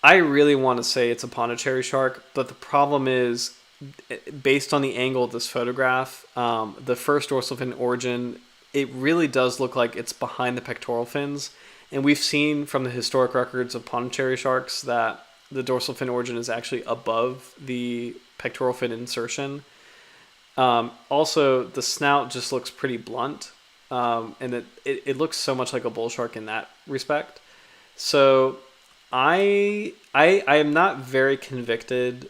I really want to say it's a Pondicherry shark, but the problem is, based on the angle of this photograph, the first dorsal fin origin, it really does look like it's behind the pectoral fins. And we've seen from the historic records of Pondicherry sharks that the dorsal fin origin is actually above the pectoral fin insertion. Also, the snout just looks pretty blunt, and it looks so much like a bull shark in that respect. So I am not very convicted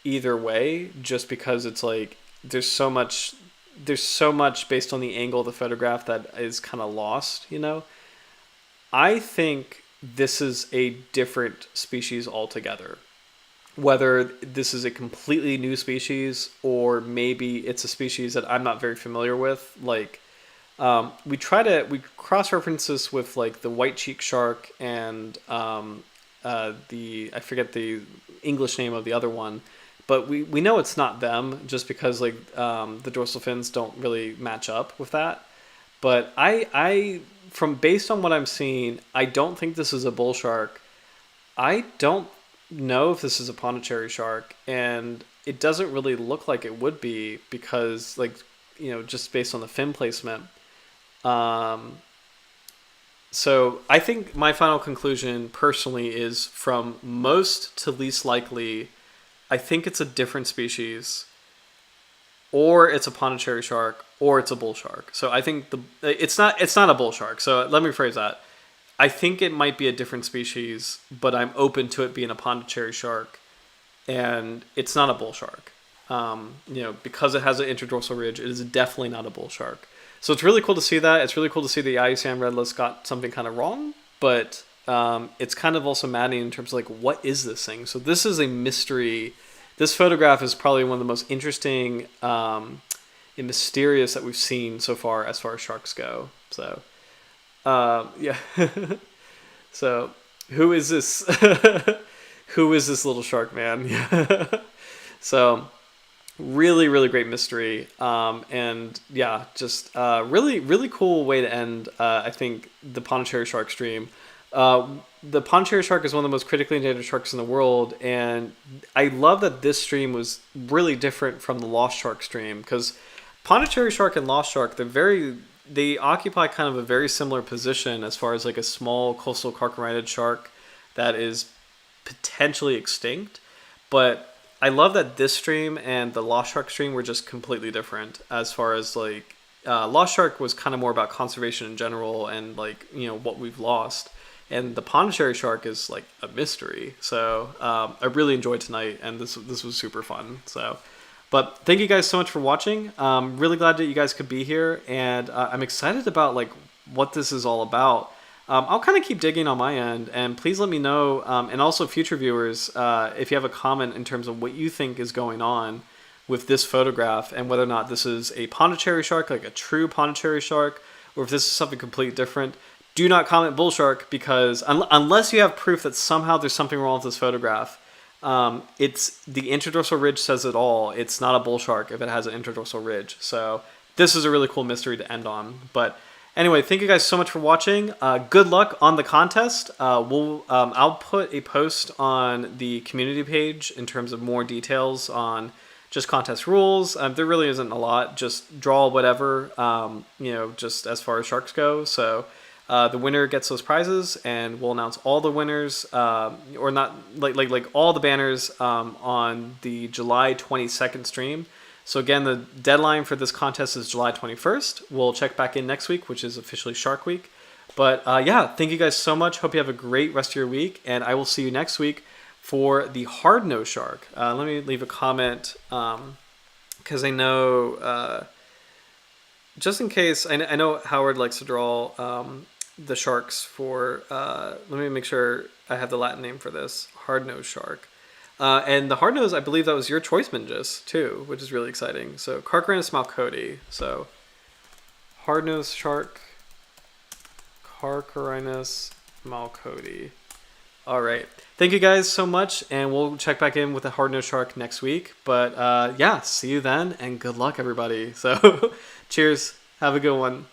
either way, just because it's like there's so much based on the angle of the photograph that is kind of lost, you know. I think this is a different species altogether. Whether this is a completely new species or maybe it's a species that I'm not very familiar with. Like, we cross-reference this with like the white cheek shark and I forget the English name of the other one, but we know it's not them just because like the dorsal fins don't really match up with that. But I from based on what I'm seeing, I don't think this is a bull shark. I don't know if this is a Pondicherry shark, and it doesn't really look like it would be because, like, you know, just based on the fin placement. So I think my final conclusion personally is from most to least likely, I think it's a different species, or it's a Pondicherry shark, or it's a bull shark. So I think it's not a bull shark. So let me rephrase that. I think it might be a different species, but I'm open to it being a Pondicherry shark, and it's not a bull shark. You know, because it has an interdorsal ridge, it is definitely not a bull shark. So it's really cool to see that. It's really cool to see the IUCN Red List got something kind of wrong, but it's kind of also maddening in terms of like, what is this thing? So this is a mystery. This photograph is probably one of the most interesting and mysterious that we've seen so far as sharks go. So, yeah. So, who is this? Who is this little shark man? So, really, really great mystery. And yeah, just really, really cool way to end, I think, the Pondicherry shark stream. The Pondicherry shark is one of the most critically endangered sharks in the world, and I love that this stream was really different from the lost shark stream, because Pondicherry shark and lost shark, they occupy kind of a very similar position as far as like a small coastal carcharhinid shark that is potentially extinct. But I love that this stream and the lost shark stream were just completely different as far as like lost shark was kind of more about conservation in general and like, you know, what we've lost. And the Pondicherry shark is like a mystery. So I really enjoyed tonight, and this was super fun. So, but thank you guys so much for watching. Really glad that you guys could be here, and I'm excited about like what this is all about. I'll kind of keep digging on my end, and please let me know, and also future viewers, if you have a comment in terms of what you think is going on with this photograph and whether or not this is a Pondicherry shark, like a true Pondicherry shark, or if this is something completely different. Do not comment bull shark, because unless you have proof that somehow there's something wrong with this photograph, it's the interdorsal ridge says it all. It's not a bull shark if it has an interdorsal ridge. So this is a really cool mystery to end on. But anyway, thank you guys so much for watching. Good luck on the contest. I'll put a post on the community page in terms of more details on just contest rules. There really isn't a lot. Just draw whatever, just as far as sharks go. So the winner gets those prizes, and we'll announce all the winners, or not like all the banners on the July 22nd stream. So again, the deadline for this contest is July 21st. We'll check back in next week, which is officially Shark Week. But yeah, thank you guys so much. Hope you have a great rest of your week, and I will see you next week for the hard-nosed shark. Let me leave a comment, because I know, just in case, I know Howard likes to draw the sharks for, let me make sure I have the Latin name for this, hard-nosed shark. And the hard nose, I believe that was your choice, Mingus, too, which is really exciting. So Carcharhinus malcoti. So hard-nosed shark, Carcharhinus malcoti. All right. Thank you guys so much, and we'll check back in with the hard-nosed shark next week. But yeah, see you then, and good luck, everybody. So cheers. Have a good one.